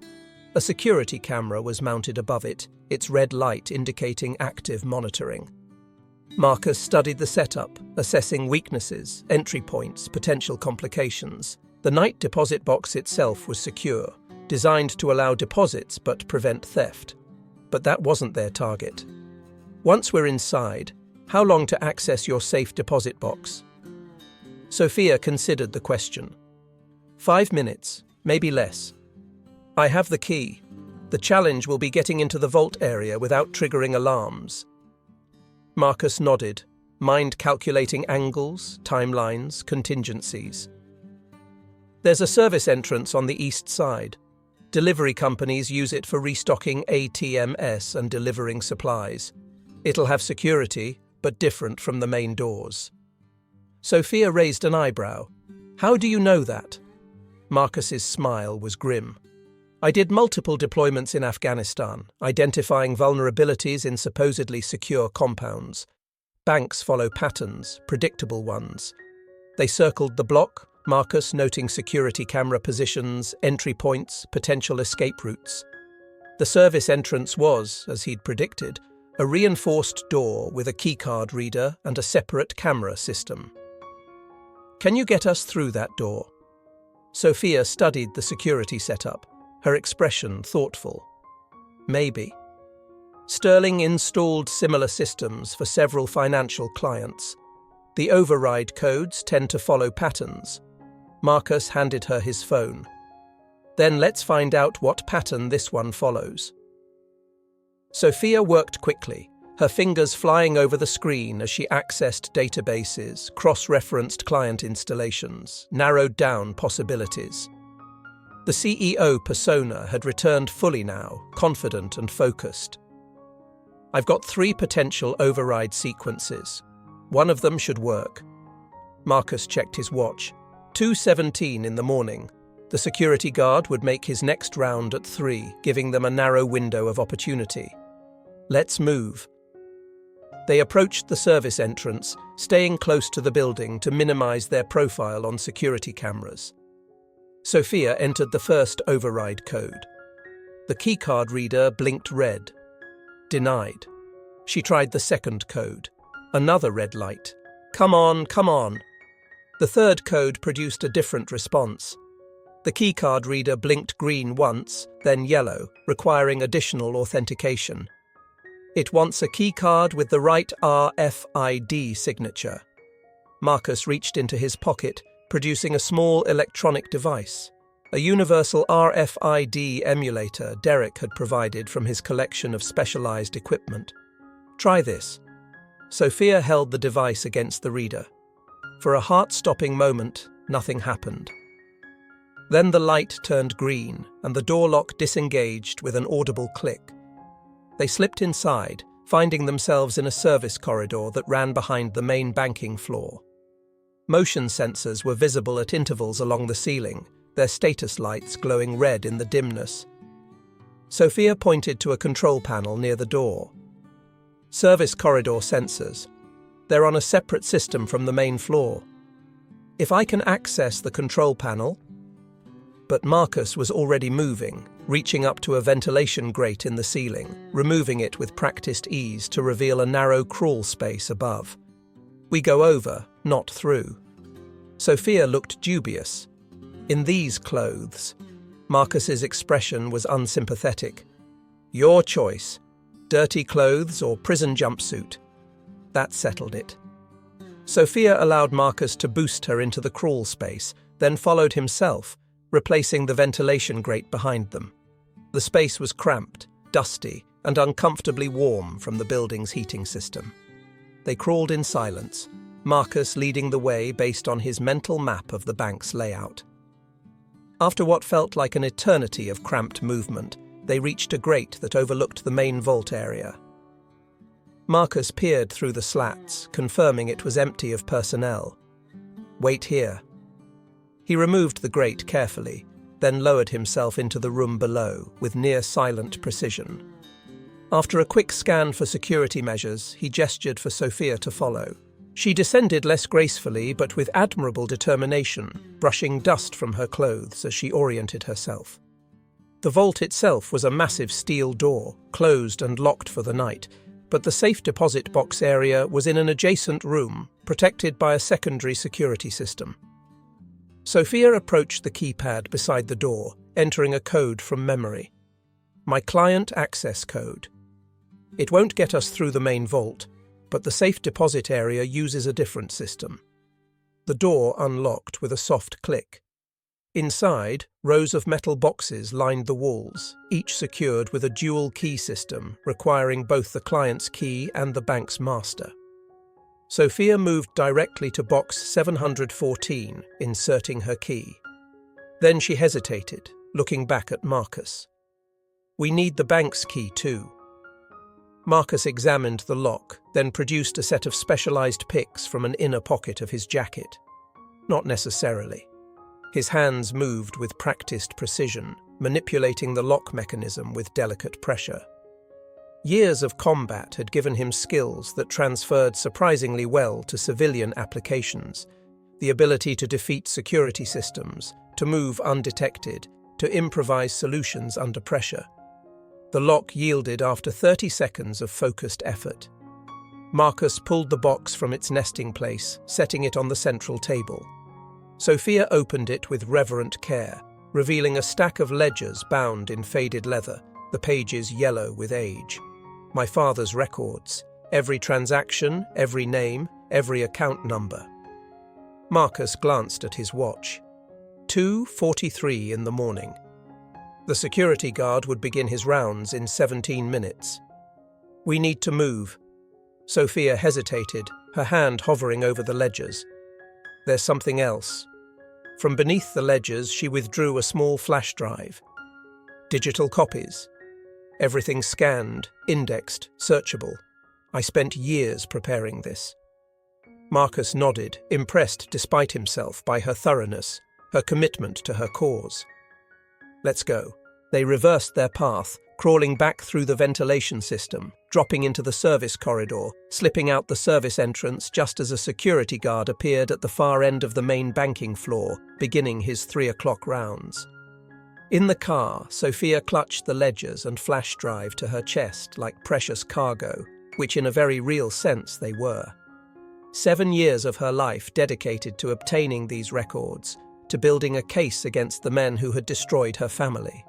A security camera was mounted above it, its red light indicating active monitoring. Marcus studied the setup, assessing weaknesses, entry points, potential complications. The night deposit box itself was secure, designed to allow deposits but prevent theft. But that wasn't their target. Once we're inside, how long to access your safe deposit box? Sophia considered the question. 5 minutes, maybe less. I have the key. The challenge will be getting into the vault area without triggering alarms. Marcus nodded, mind calculating angles, timelines, contingencies. There's a service entrance on the east side. Delivery companies use it for restocking ATMs and delivering supplies. It'll have security, but different from the main doors. Sophia raised an eyebrow. How do you know that? Marcus's smile was grim. I did multiple deployments in Afghanistan, identifying vulnerabilities in supposedly secure compounds. Banks follow patterns, predictable ones. They circled the block, Marcus noting security camera positions, entry points, potential escape routes. The service entrance was, as he'd predicted, a reinforced door with a keycard reader and a separate camera system. Can you get us through that door? Sophia studied the security setup, her expression thoughtful. Maybe. Sterling installed similar systems for several financial clients. The override codes tend to follow patterns. Marcus handed her his phone. Then let's find out what pattern this one follows. Sophia worked quickly, her fingers flying over the screen as she accessed databases, cross-referenced client installations, narrowed down possibilities. The CEO persona had returned fully now, confident and focused. I've got 3 potential override sequences. One of them should work. Marcus checked his watch. 2:17 in the morning. The security guard would make his next round at 3, giving them a narrow window of opportunity. Let's move. They approached the service entrance, staying close to the building to minimize their profile on security cameras. Sophia entered the first override code. The keycard reader blinked red. Denied. She tried the second code. Another red light. Come on, come on. The third code produced a different response. The keycard reader blinked green once, then yellow, requiring additional authentication. It wants a keycard with the right RFID signature. Marcus reached into his pocket, producing a small electronic device. A universal RFID emulator Derek had provided from his collection of specialized equipment. Try this. Sophia held the device against the reader. For a heart-stopping moment, nothing happened. Then the light turned green, and the door lock disengaged with an audible click. They slipped inside, finding themselves in a service corridor that ran behind the main banking floor. Motion sensors were visible at intervals along the ceiling, their status lights glowing red in the dimness. Sophia pointed to a control panel near the door. Service corridor sensors. They're on a separate system from the main floor. If I can access the control panel... But Marcus was already moving, reaching up to a ventilation grate in the ceiling, removing it with practiced ease to reveal a narrow crawl space above. We go over, not through. Sophia looked dubious. In these clothes, Marcus's expression was unsympathetic. Your choice. Dirty clothes or prison jumpsuit. That settled it. Sophia allowed Marcus to boost her into the crawl space, then followed himself, replacing the ventilation grate behind them. The space was cramped, dusty, and uncomfortably warm from the building's heating system. They crawled in silence, Marcus leading the way based on his mental map of the bank's layout. After what felt like an eternity of cramped movement, they reached a grate that overlooked the main vault area. Marcus peered through the slats, confirming it was empty of personnel. Wait here. He removed the grate carefully, then lowered himself into the room below with near-silent precision. After a quick scan for security measures, he gestured for Sophia to follow. She descended less gracefully but with admirable determination, brushing dust from her clothes as she oriented herself. The vault itself was a massive steel door, closed and locked for the night, but the safe deposit box area was in an adjacent room, protected by a secondary security system. Sophia approached the keypad beside the door, entering a code from memory. My client access code. It won't get us through the main vault, but the safe deposit area uses a different system. The door unlocked with a soft click. Inside, rows of metal boxes lined the walls, each secured with a dual key system requiring both the client's key and the bank's master. Sophia moved directly to box 714, inserting her key. Then she hesitated, looking back at Marcus. "We need the bank's key too." Marcus examined the lock, then produced a set of specialized picks from an inner pocket of his jacket. Not necessarily. His hands moved with practiced precision, manipulating the lock mechanism with delicate pressure. Years of combat had given him skills that transferred surprisingly well to civilian applications, the ability to defeat security systems, to move undetected, to improvise solutions under pressure. The lock yielded after 30 seconds of focused effort. Marcus pulled the box from its nesting place, setting it on the central table. Sophia opened it with reverent care, revealing a stack of ledgers bound in faded leather, the pages yellow with age. My father's records, every transaction, every name, every account number. Marcus glanced at his watch. 2:43 in the morning. The security guard would begin his rounds in 17 minutes. "We need to move." Sophia hesitated, her hand hovering over the ledgers. "There's something else." From beneath the ledgers, she withdrew a small flash drive. Digital copies. Everything scanned, indexed, searchable. I spent years preparing this. Marcus nodded, impressed despite himself by her thoroughness, her commitment to her cause. "Let's go." They reversed their path, crawling back through the ventilation system, dropping into the service corridor, slipping out the service entrance just as a security guard appeared at the far end of the main banking floor, beginning his 3 o'clock rounds. In the car, Sophia clutched the ledgers and flash drive to her chest like precious cargo, which in a very real sense they were. 7 years of her life dedicated to obtaining these records, to building a case against the men who had destroyed her family.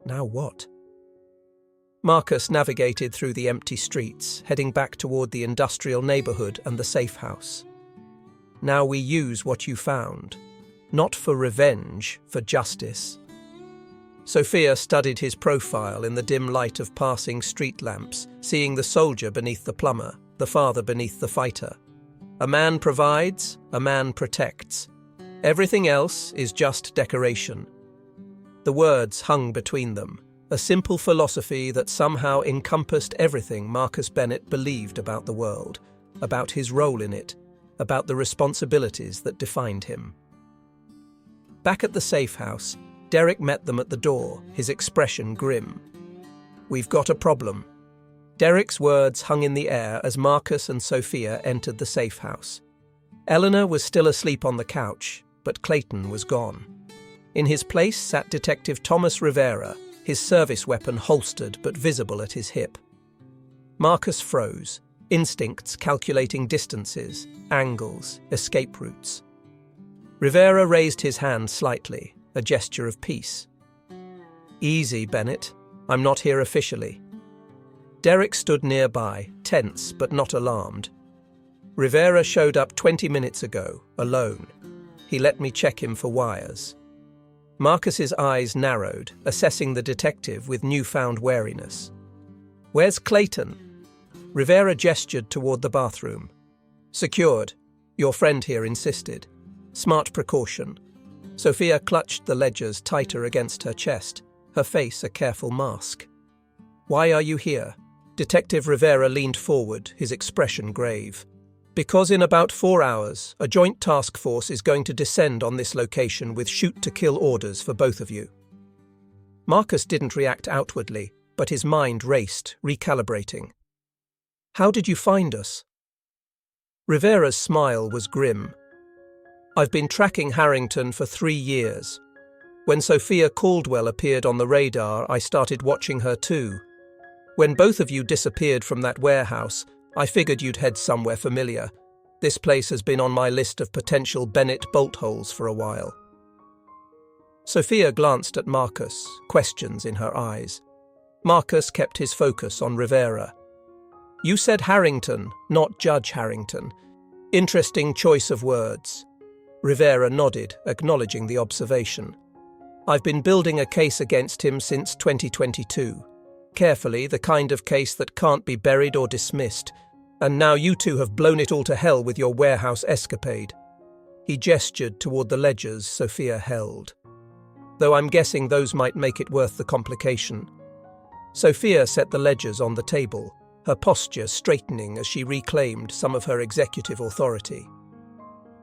Now what? Marcus navigated through the empty streets, heading back toward the industrial neighborhood and the safe house. "Now we use what you found. Not for revenge, for justice." Sophia studied his profile in the dim light of passing street lamps, seeing the soldier beneath the plumber, the father beneath the fighter. A man provides, a man protects. Everything else is just decoration. The words hung between them, a simple philosophy that somehow encompassed everything Marcus Bennett believed about the world, about his role in it, about the responsibilities that defined him. Back at the safe house, Derek met them at the door, his expression grim. "We've got a problem." Derek's words hung in the air as Marcus and Sophia entered the safe house. Eleanor was still asleep on the couch, but Clayton was gone. In his place sat Detective Thomas Rivera, his service weapon holstered but visible at his hip. Marcus froze, instincts calculating distances, angles, escape routes. Rivera raised his hand slightly, a gesture of peace. "Easy, Bennett. I'm not here officially." Derek stood nearby, tense but not alarmed. "Rivera showed up 20 minutes ago, alone. He let me check him for wires." Marcus's eyes narrowed, assessing the detective with newfound wariness. "Where's Clayton?" Rivera gestured toward the bathroom. "Secured. Your friend here insisted. Smart precaution." Sophia clutched the ledgers tighter against her chest, her face a careful mask. "Why are you here?" Detective Rivera leaned forward, his expression grave. "Because in about 4 hours, a joint task force is going to descend on this location with shoot-to-kill orders for both of you." Marcus didn't react outwardly, but his mind raced, recalibrating. "How did you find us?" Rivera's smile was grim. "I've been tracking Harrington for 3 years. When Sophia Caldwell appeared on the radar, I started watching her too. When both of you disappeared from that warehouse, I figured you'd head somewhere familiar. This place has been on my list of potential Bennett bolt holes for a while." Sophia glanced at Marcus, questions in her eyes. Marcus kept his focus on Rivera. "You said Harrington, not Judge Harrington. Interesting choice of words." Rivera nodded, acknowledging the observation. I've been building a case against him since 2022. Carefully, the kind of case that can't be buried or dismissed. And now you two have blown it all to hell with your warehouse escapade. He gestured toward the ledgers Sophia held. Though I'm guessing those might make it worth the complication. Sophia set the ledgers on the table, her posture straightening as she reclaimed some of her executive authority.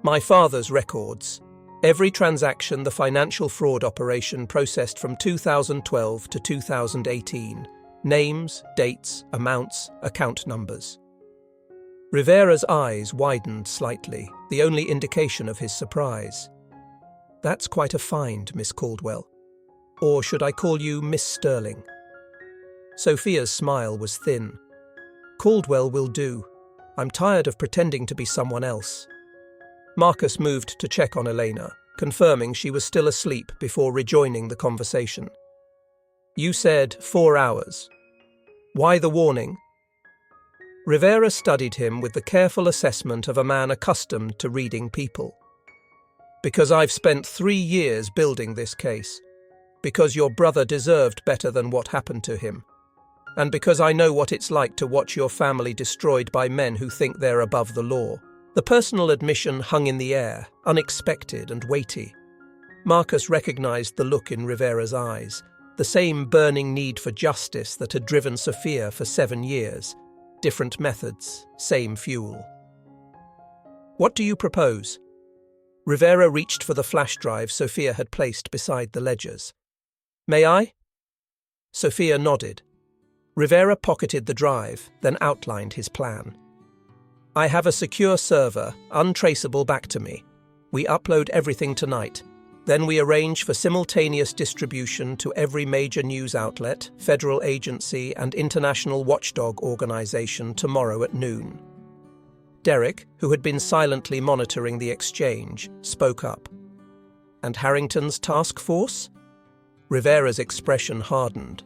My father's records. Every transaction the financial fraud operation processed from 2012 to 2018. Names, dates, amounts, account numbers. Rivera's eyes widened slightly, the only indication of his surprise. That's quite a find, Miss Caldwell. Or should I call you Miss Sterling? Sophia's smile was thin. Caldwell will do. I'm tired of pretending to be someone else. Marcus moved to check on Elena, confirming she was still asleep before rejoining the conversation. You said 4 hours. Why the warning? Rivera studied him with the careful assessment of a man accustomed to reading people. Because I've spent 3 years building this case. Because your brother deserved better than what happened to him. And because I know what it's like to watch your family destroyed by men who think they're above the law. The personal admission hung in the air, unexpected and weighty. Marcus recognized the look in Rivera's eyes, the same burning need for justice that had driven Sophia for 7 years. Different methods, same fuel. What do you propose? Rivera reached for the flash drive Sophia had placed beside the ledgers. May I? Sophia nodded. Rivera pocketed the drive, then outlined his plan. I have a secure server, untraceable back to me. We upload everything tonight. Then we arrange for simultaneous distribution to every major news outlet, federal agency, and international watchdog organization tomorrow at noon. Derek, who had been silently monitoring the exchange, spoke up. And Harrington's task force? Rivera's expression hardened.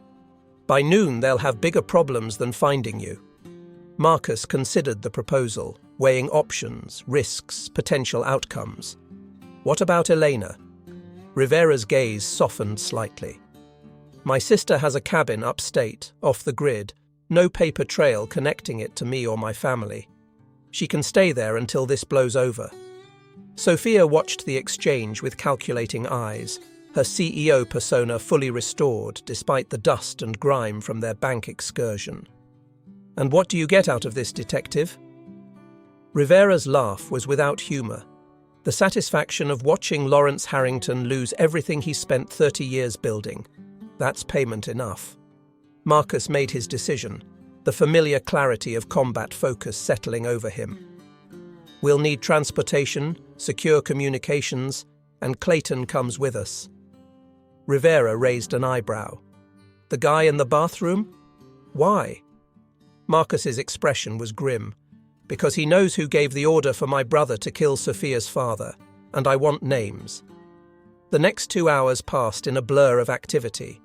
By noon, they'll have bigger problems than finding you. Marcus considered the proposal, weighing options, risks, potential outcomes. What about Elena? Rivera's gaze softened slightly. My sister has a cabin upstate, off the grid, no paper trail connecting it to me or my family. She can stay there until this blows over. Sophia watched the exchange with calculating eyes, her CEO persona fully restored despite the dust and grime from their bank excursion. And what do you get out of this, detective? Rivera's laugh was without humor. The satisfaction of watching Lawrence Harrington lose everything he spent 30 years building. That's payment enough. Marcus made his decision, the familiar clarity of combat focus settling over him. We'll need transportation, secure communications, and Clayton comes with us. Rivera raised an eyebrow. The guy in the bathroom? Why? Marcus's expression was grim. Because he knows who gave the order for my brother to kill Sophia's father, and I want names. The next 2 hours passed in a blur of activity.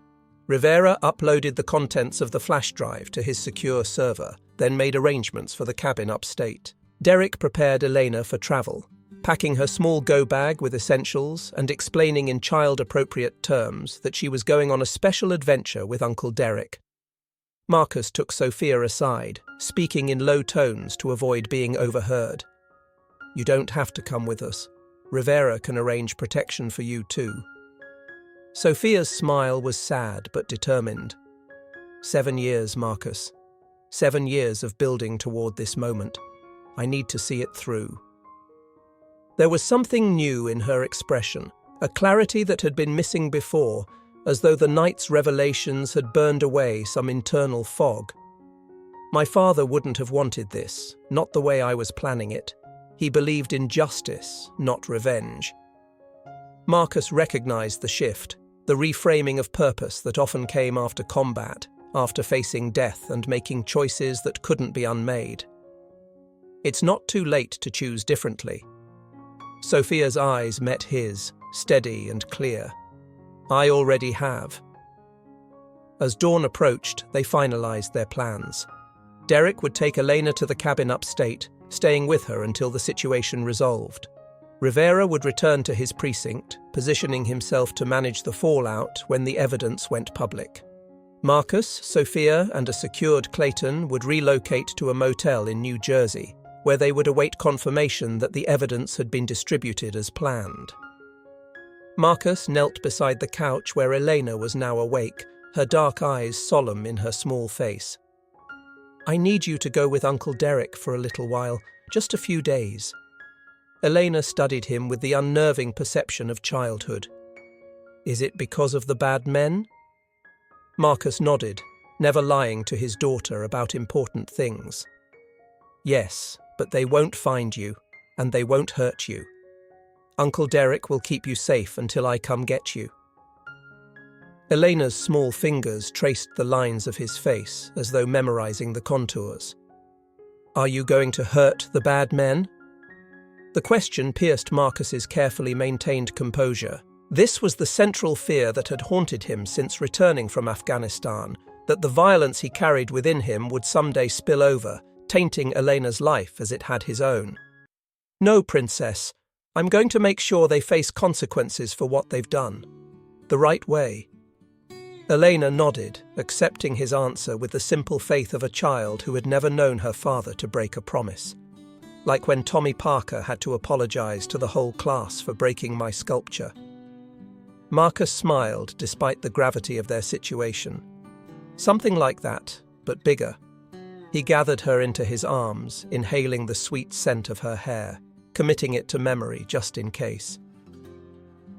Rivera uploaded the contents of the flash drive to his secure server, then made arrangements for the cabin upstate. Derek prepared Elena for travel, packing her small go-bag with essentials and explaining in child-appropriate terms that she was going on a special adventure with Uncle Derek. Marcus took Sophia aside, speaking in low tones to avoid being overheard. You don't have to come with us. Rivera can arrange protection for you too. Sophia's smile was sad but determined. 7 years, Marcus. 7 years of building toward this moment. I need to see it through. There was something new in her expression, a clarity that had been missing before, as though the night's revelations had burned away some internal fog. My father wouldn't have wanted this, not the way I was planning it. He believed in justice, not revenge. Marcus recognized the shift, the reframing of purpose that often came after combat, after facing death and making choices that couldn't be unmade. It's not too late to choose differently. Sophia's eyes met his, steady and clear. I already have. As dawn approached, they finalized their plans. Derek would take Elena to the cabin upstate, staying with her until the situation resolved. Rivera would return to his precinct, positioning himself to manage the fallout when the evidence went public. Marcus, Sophia, and a secured Clayton would relocate to a motel in New Jersey, where they would await confirmation that the evidence had been distributed as planned. Marcus knelt beside the couch where Elena was now awake, her dark eyes solemn in her small face. "I need you to go with Uncle Derek for a little while, just a few days." Elena studied him with the unnerving perception of childhood. "Is it because of the bad men?" Marcus nodded, never lying to his daughter about important things. "Yes, but they won't find you, and they won't hurt you. Uncle Derek will keep you safe until I come get you." Elena's small fingers traced the lines of his face as though memorizing the contours. "Are you going to hurt the bad men?" The question pierced Marcus's carefully maintained composure. This was the central fear that had haunted him since returning from Afghanistan, that the violence he carried within him would someday spill over, tainting Elena's life as it had his own. "No, Princess. I'm going to make sure they face consequences for what they've done. The right way." Elena nodded, accepting his answer with the simple faith of a child who had never known her father to break a promise. Like when Tommy Parker had to apologize to the whole class for breaking my sculpture. Marcus smiled despite the gravity of their situation. Something like that, but bigger. He gathered her into his arms, inhaling the sweet scent of her hair, committing it to memory just in case.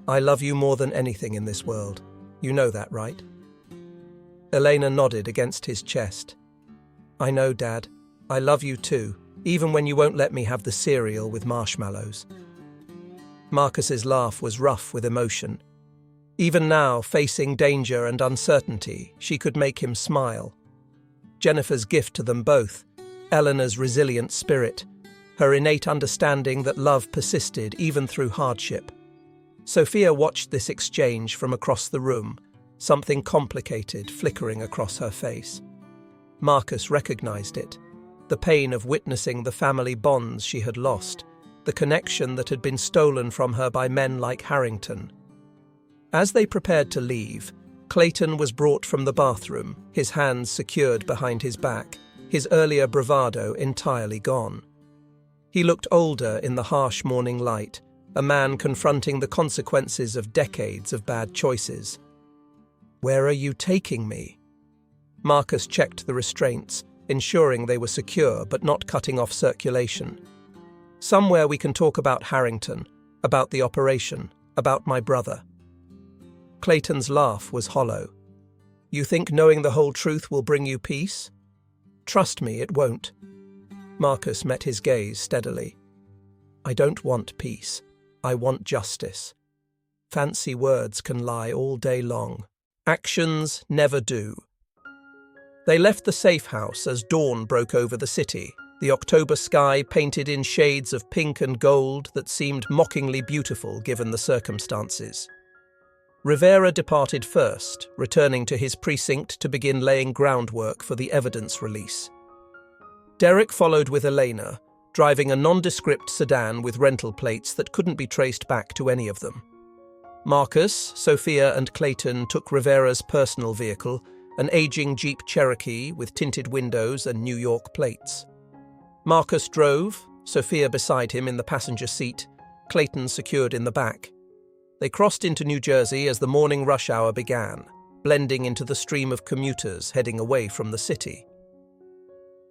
"I love you more than anything in this world. You know that, right?" Elena nodded against his chest. "I know, Dad. I love you too, even when you won't let me have the cereal with marshmallows." Marcus's laugh was rough with emotion. Even now, facing danger and uncertainty, she could make him smile. Jennifer's gift to them both, Eleanor's resilient spirit, her innate understanding that love persisted even through hardship. Sophia watched this exchange from across the room, something complicated flickering across her face. Marcus recognized it, the pain of witnessing the family bonds she had lost, the connection that had been stolen from her by men like Harrington. As they prepared to leave, Clayton was brought from the bathroom, his hands secured behind his back, his earlier bravado entirely gone. He looked older in the harsh morning light, a man confronting the consequences of decades of bad choices. "Where are you taking me?" Marcus checked the restraints, ensuring they were secure but not cutting off circulation. "Somewhere we can talk about Harrington, about the operation, about my brother." Clayton's laugh was hollow. "You think knowing the whole truth will bring you peace? Trust me, it won't." Marcus met his gaze steadily. "I don't want peace. I want justice. Fancy words can lie all day long. Actions never do." They left the safe house as dawn broke over the city, the October sky painted in shades of pink and gold that seemed mockingly beautiful given the circumstances. Rivera departed first, returning to his precinct to begin laying groundwork for the evidence release. Derek followed with Elena, driving a nondescript sedan with rental plates that couldn't be traced back to any of them. Marcus, Sophia, and Clayton took Rivera's personal vehicle, an aging Jeep Cherokee with tinted windows and New York plates. Marcus drove, Sophia beside him in the passenger seat, Clayton secured in the back. They crossed into New Jersey as the morning rush hour began, blending into the stream of commuters heading away from the city.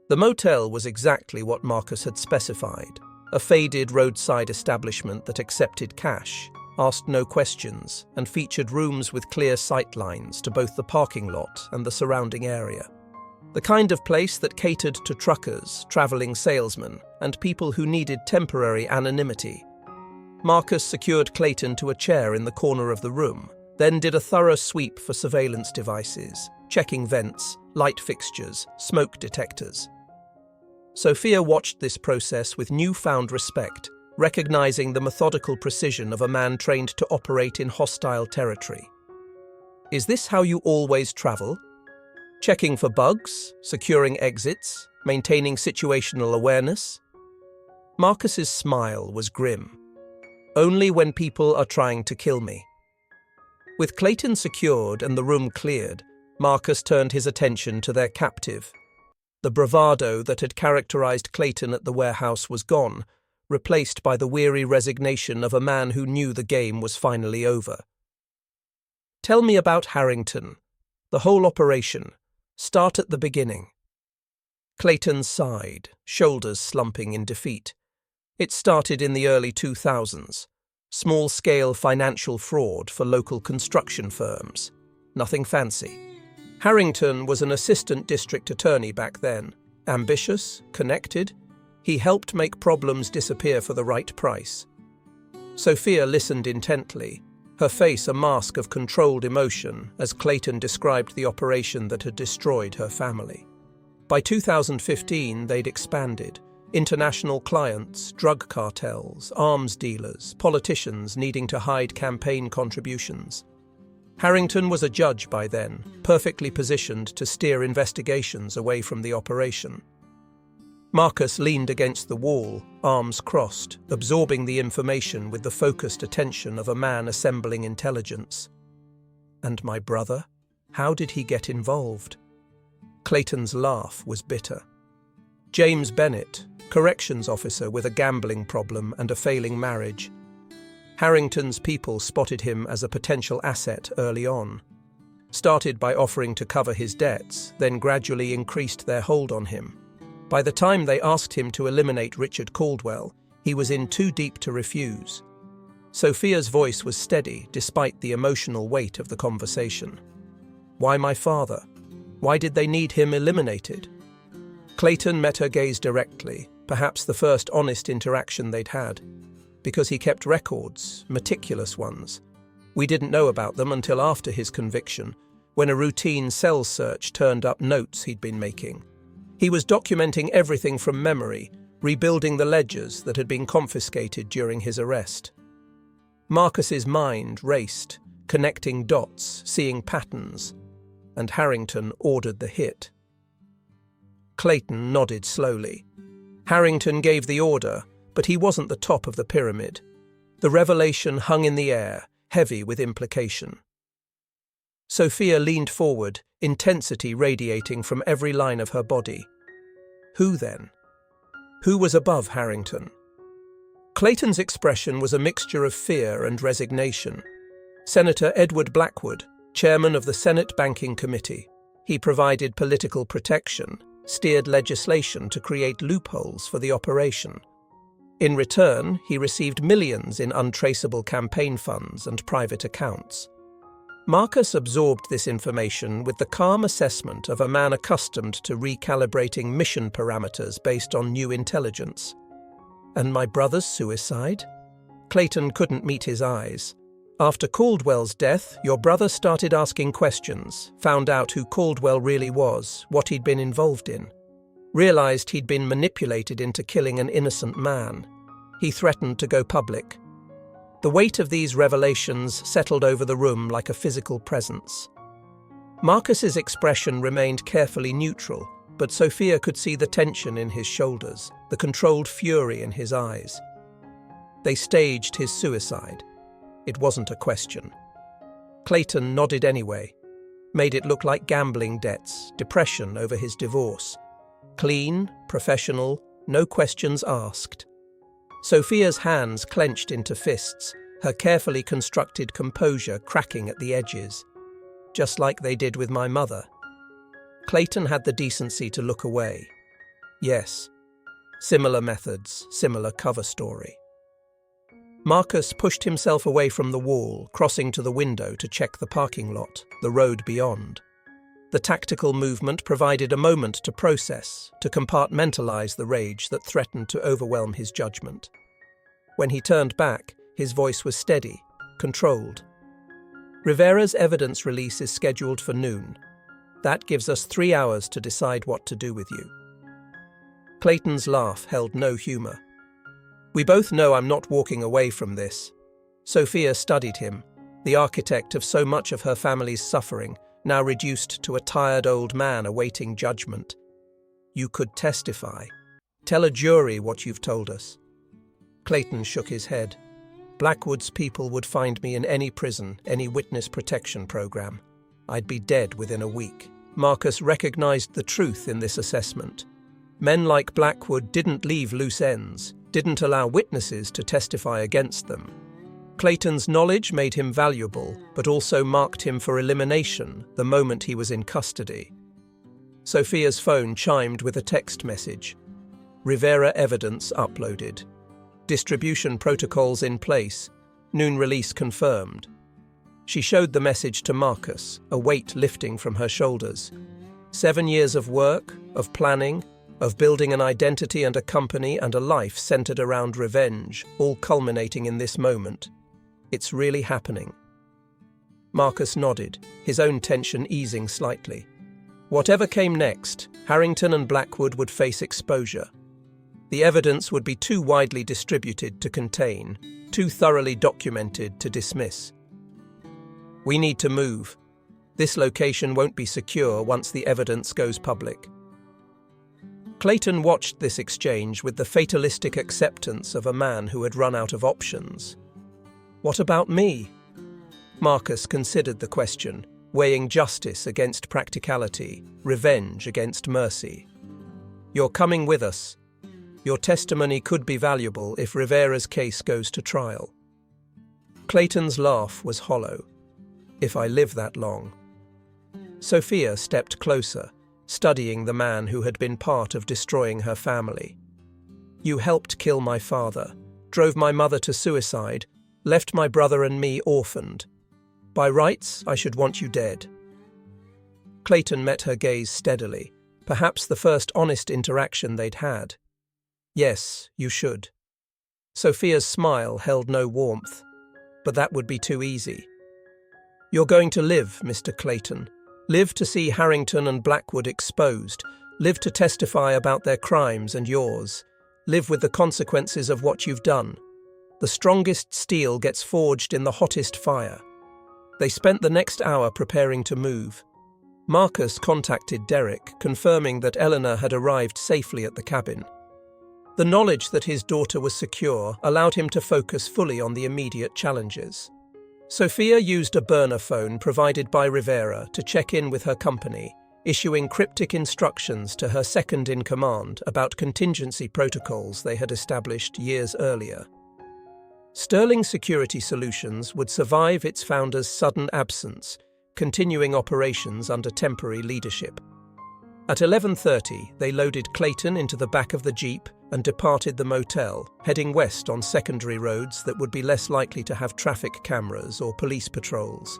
The motel was exactly what Marcus had specified, a faded roadside establishment that accepted cash, asked no questions, and featured rooms with clear sight lines to both the parking lot and the surrounding area. The kind of place that catered to truckers, traveling salesmen, and people who needed temporary anonymity. Marcus secured Clayton to a chair in the corner of the room, then did a thorough sweep for surveillance devices, checking vents, light fixtures, smoke detectors. Sophia watched this process with newfound respect, recognizing the methodical precision of a man trained to operate in hostile territory. "Is this how you always travel? Checking for bugs, securing exits, maintaining situational awareness?" Marcus's smile was grim. Only when people are trying to kill me. With Clayton secured and the room cleared, Marcus turned his attention to their captive. The bravado that had characterized Clayton at the warehouse was gone, replaced by the weary resignation of a man who knew the game was finally over. "Tell me about Harrington. The whole operation. Start at the beginning." Clayton sighed, shoulders slumping in defeat. It started in the early 2000s. Small-scale financial fraud for local construction firms. Nothing fancy. Harrington was an assistant district attorney back then. Ambitious, connected. He helped make problems disappear for the right price. Sophia listened intently, her face a mask of controlled emotion as Clayton described the operation that had destroyed her family. By 2015, they'd expanded. International clients, drug cartels, arms dealers, politicians needing to hide campaign contributions. Harrington was a judge by then, perfectly positioned to steer investigations away from the operation. Marcus leaned against the wall, arms crossed, absorbing the information with the focused attention of a man assembling intelligence. And my brother? How did he get involved? Clayton's laugh was bitter. James Bennett, corrections officer with a gambling problem and a failing marriage. Harrington's people spotted him as a potential asset early on. Started by offering to cover his debts, then gradually increased their hold on him. By the time they asked him to eliminate Richard Caldwell, he was in too deep to refuse. Sophia's voice was steady despite the emotional weight of the conversation. Why my father? Why did they need him eliminated? Clayton met her gaze directly, perhaps the first honest interaction they'd had. Because he kept records, meticulous ones. We didn't know about them until after his conviction, when a routine cell search turned up notes he'd been making. He was documenting everything from memory, rebuilding the ledgers that had been confiscated during his arrest. Marcus's mind raced, connecting dots, seeing patterns, and Harrington ordered the hit. Clayton nodded slowly. Harrington gave the order, but he wasn't the top of the pyramid. The revelation hung in the air, heavy with implication. Sophia leaned forward, intensity radiating from every line of her body. Who then? Who was above Harrington? Clayton's expression was a mixture of fear and resignation. Senator Edward Blackwood, chairman of the Senate Banking Committee. He provided political protection, steered legislation to create loopholes for the operation. In return, he received millions in untraceable campaign funds and private accounts. Marcus absorbed this information with the calm assessment of a man accustomed to recalibrating mission parameters based on new intelligence. And my brother's suicide? Clayton couldn't meet his eyes. After Caldwell's death, your brother started asking questions, found out who Caldwell really was, what he'd been involved in. Realized he'd been manipulated into killing an innocent man. He threatened to go public. The weight of these revelations settled over the room like a physical presence. Marcus's expression remained carefully neutral, but Sophia could see the tension in his shoulders, the controlled fury in his eyes. They staged his suicide. It wasn't a question. Clayton nodded anyway, made it look like gambling debts, depression over his divorce. Clean, professional, no questions asked. Sophia's hands clenched into fists, her carefully constructed composure cracking at the edges, just like they did with my mother. Clayton had the decency to look away. Yes, similar methods, similar cover story. Marcus pushed himself away from the wall, crossing to the window to check the parking lot, the road beyond. The tactical movement provided a moment to process, to compartmentalize the rage that threatened to overwhelm his judgment. When he turned back, his voice was steady, controlled. Rivera's evidence release is scheduled for noon. That gives us 3 hours to decide what to do with you. Clayton's laugh held no humor. We both know I'm not walking away from this. Sophia studied him, the architect of so much of her family's suffering, now reduced to a tired old man awaiting judgment. You could testify. Tell a jury what you've told us. Clayton shook his head. Blackwood's people would find me in any prison, any witness protection program. I'd be dead within a week. Marcus recognized the truth in this assessment. Men like Blackwood didn't leave loose ends, didn't allow witnesses to testify against them. Clayton's knowledge made him valuable, but also marked him for elimination the moment he was in custody. Sophia's phone chimed with a text message. Rivera evidence uploaded. Distribution protocols in place. Noon release confirmed. She showed the message to Marcus, a weight lifting from her shoulders. 7 years of work, of planning, of building an identity and a company and a life centered around revenge, all culminating in this moment. It's really happening. Marcus nodded, his own tension easing slightly. Whatever came next, Harrington and Blackwood would face exposure. The evidence would be too widely distributed to contain, too thoroughly documented to dismiss. We need to move. This location won't be secure once the evidence goes public. Clayton watched this exchange with the fatalistic acceptance of a man who had run out of options. What about me? Marcus considered the question, weighing justice against practicality, revenge against mercy. You're coming with us. Your testimony could be valuable if Rivera's case goes to trial. Clayton's laugh was hollow. If I live that long. Sophia stepped closer, studying the man who had been part of destroying her family. You helped kill my father, drove my mother to suicide, left my brother and me orphaned. By rights, I should want you dead. Clayton met her gaze steadily, perhaps the first honest interaction they'd had. Yes, you should. Sophia's smile held no warmth, but that would be too easy. You're going to live, Mr. Clayton. Live to see Harrington and Blackwood exposed. Live to testify about their crimes and yours. Live with the consequences of what you've done. The strongest steel gets forged in the hottest fire. They spent the next hour preparing to move. Marcus contacted Derek, confirming that Eleanor had arrived safely at the cabin. The knowledge that his daughter was secure allowed him to focus fully on the immediate challenges. Sophia used a burner phone provided by Rivera to check in with her company, issuing cryptic instructions to her second-in-command about contingency protocols they had established years earlier. Sterling Security Solutions would survive its founder's sudden absence, continuing operations under temporary leadership. At 11:30, they loaded Clayton into the back of the Jeep and departed the motel, heading west on secondary roads that would be less likely to have traffic cameras or police patrols.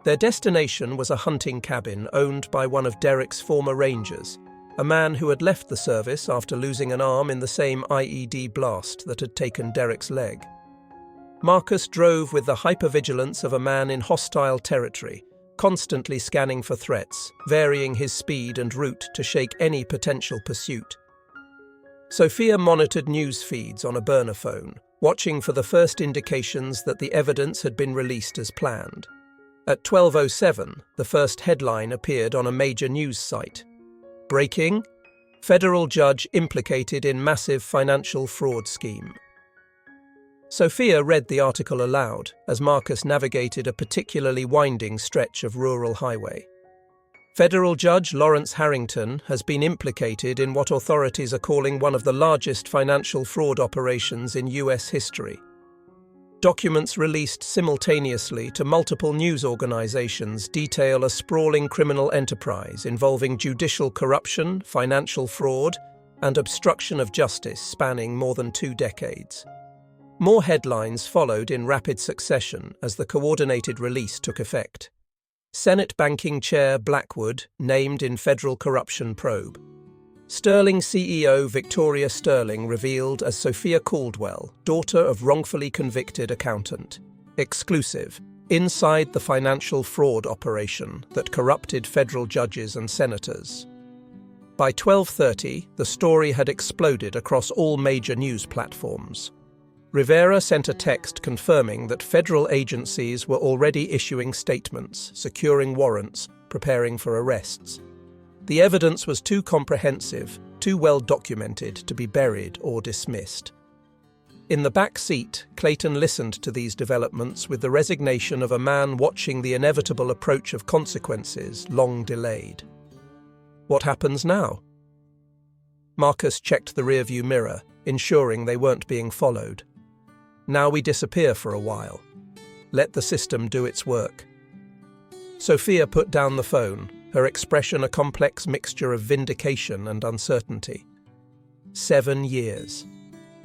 Their destination was a hunting cabin owned by one of Derek's former rangers, a man who had left the service after losing an arm in the same IED blast that had taken Derek's leg. Marcus drove with the hypervigilance of a man in hostile territory, constantly scanning for threats, varying his speed and route to shake any potential pursuit. Sophia monitored news feeds on a burner phone, watching for the first indications that the evidence had been released as planned. At 12:07, the first headline appeared on a major news site. Breaking: Federal judge implicated in massive financial fraud scheme. Sophia read the article aloud as Marcus navigated a particularly winding stretch of rural highway. Federal Judge Lawrence Harrington has been implicated in what authorities are calling one of the largest financial fraud operations in U.S. history. Documents released simultaneously to multiple news organizations detail a sprawling criminal enterprise involving judicial corruption, financial fraud, and obstruction of justice spanning more than 2 decades. More headlines followed in rapid succession as the coordinated release took effect. Senate Banking Chair Blackwood named in federal corruption probe. Sterling CEO Victoria Sterling revealed as Sophia Caldwell, daughter of wrongfully convicted accountant. Exclusive. Inside the financial fraud operation that corrupted federal judges and senators. By 12:30, the story had exploded across all major news platforms. Rivera sent a text confirming that federal agencies were already issuing statements, securing warrants, preparing for arrests. The evidence was too comprehensive, too well documented to be buried or dismissed. In the back seat, Clayton listened to these developments with the resignation of a man watching the inevitable approach of consequences long delayed. What happens now? Marcus checked the rearview mirror, ensuring they weren't being followed. Now we disappear for a while. Let the system do its work. Sophia put down the phone, her expression a complex mixture of vindication and uncertainty. 7 years.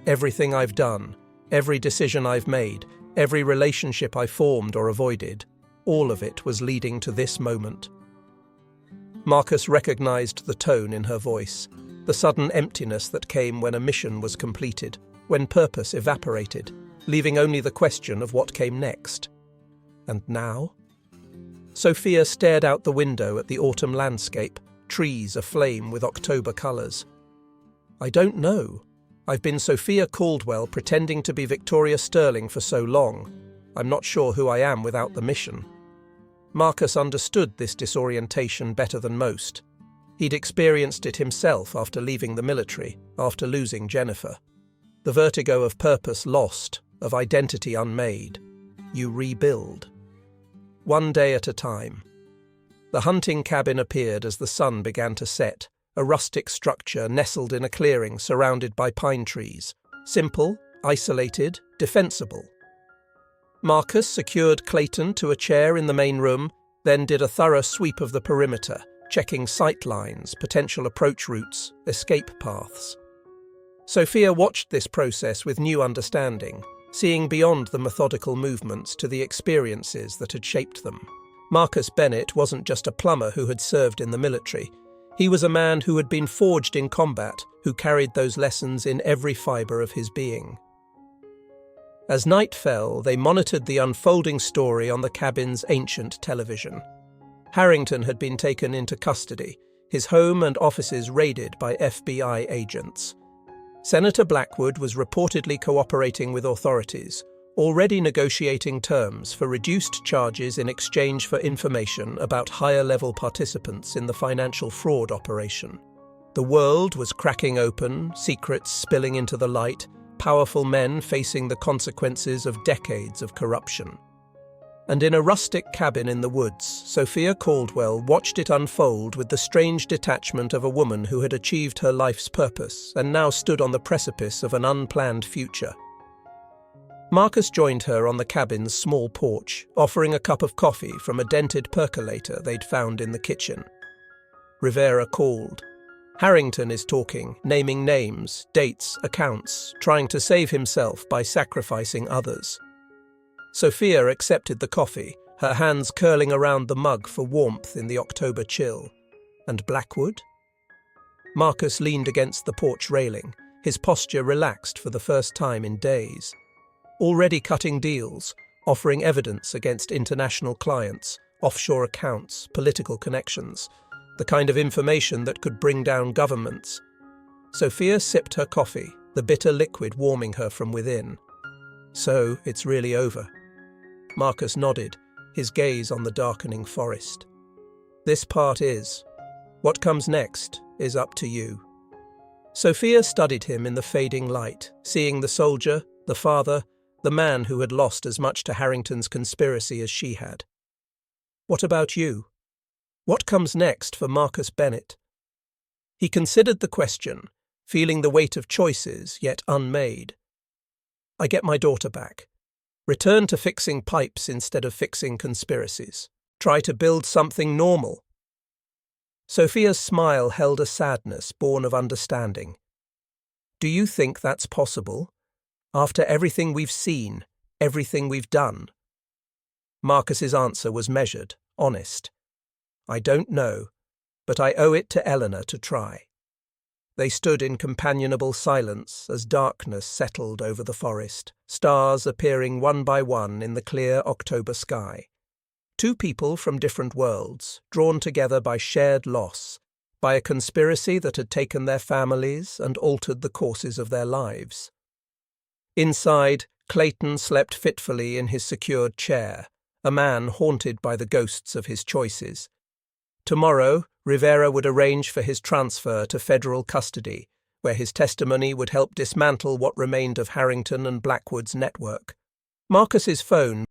Everything I've done, every decision I've made, every relationship I formed or avoided, all of it was leading to this moment. Marcus recognized the tone in her voice, the sudden emptiness that came when a mission was completed, when purpose evaporated, leaving only the question of what came next. And now? Sophia stared out the window at the autumn landscape, trees aflame with October colours. I don't know. I've been Sophia Caldwell pretending to be Victoria Sterling for so long. I'm not sure who I am without the mission. Marcus understood this disorientation better than most. He'd experienced it himself after leaving the military, after losing Jennifer. The vertigo of purpose lost, of identity unmade. You rebuild. One day at a time. The hunting cabin appeared as the sun began to set, a rustic structure nestled in a clearing surrounded by pine trees. Simple, isolated, defensible. Marcus secured Clayton to a chair in the main room, then did a thorough sweep of the perimeter, checking sight lines, potential approach routes, escape paths. Sophia watched this process with new understanding, seeing beyond the methodical movements to the experiences that had shaped them. Marcus Bennett wasn't just a plumber who had served in the military. He was a man who had been forged in combat, who carried those lessons in every fibre of his being. As night fell, they monitored the unfolding story on the cabin's ancient television. Harrington had been taken into custody, his home and offices raided by FBI agents. Senator Blackwood was reportedly cooperating with authorities, already negotiating terms for reduced charges in exchange for information about higher-level participants in the financial fraud operation. The world was cracking open, secrets spilling into the light, powerful men facing the consequences of decades of corruption. And in a rustic cabin in the woods, Sophia Caldwell watched it unfold with the strange detachment of a woman who had achieved her life's purpose and now stood on the precipice of an unplanned future. Marcus joined her on the cabin's small porch, offering a cup of coffee from a dented percolator they'd found in the kitchen. Rivera called. Harrington is talking, naming names, dates, accounts, trying to save himself by sacrificing others. Sophia accepted the coffee, her hands curling around the mug for warmth in the October chill. And Blackwood? Marcus leaned against the porch railing, his posture relaxed for the first time in days. Already cutting deals, offering evidence against international clients, offshore accounts, political connections, the kind of information that could bring down governments. Sophia sipped her coffee, the bitter liquid warming her from within. So, it's really over. Marcus nodded, his gaze on the darkening forest. This part is. What comes next is up to you. Sophia studied him in the fading light, seeing the soldier, the father, the man who had lost as much to Harrington's conspiracy as she had. What about you? What comes next for Marcus Bennett? He considered the question, feeling the weight of choices yet unmade. I get my daughter back. Return to fixing pipes instead of fixing conspiracies. Try to build something normal. Sophia's smile held a sadness born of understanding. Do you think that's possible? After everything we've seen, everything we've done? Marcus's answer was measured, honest. I don't know, but I owe it to Eleanor to try. They stood in companionable silence as darkness settled over the forest, stars appearing one by one in the clear October sky. Two people from different worlds, drawn together by shared loss, by a conspiracy that had taken their families and altered the courses of their lives. Inside, Clayton slept fitfully in his secured chair, a man haunted by the ghosts of his choices. Tomorrow, Rivera would arrange for his transfer to federal custody, where his testimony would help dismantle what remained of Harrington and Blackwood's network. Marcus's phone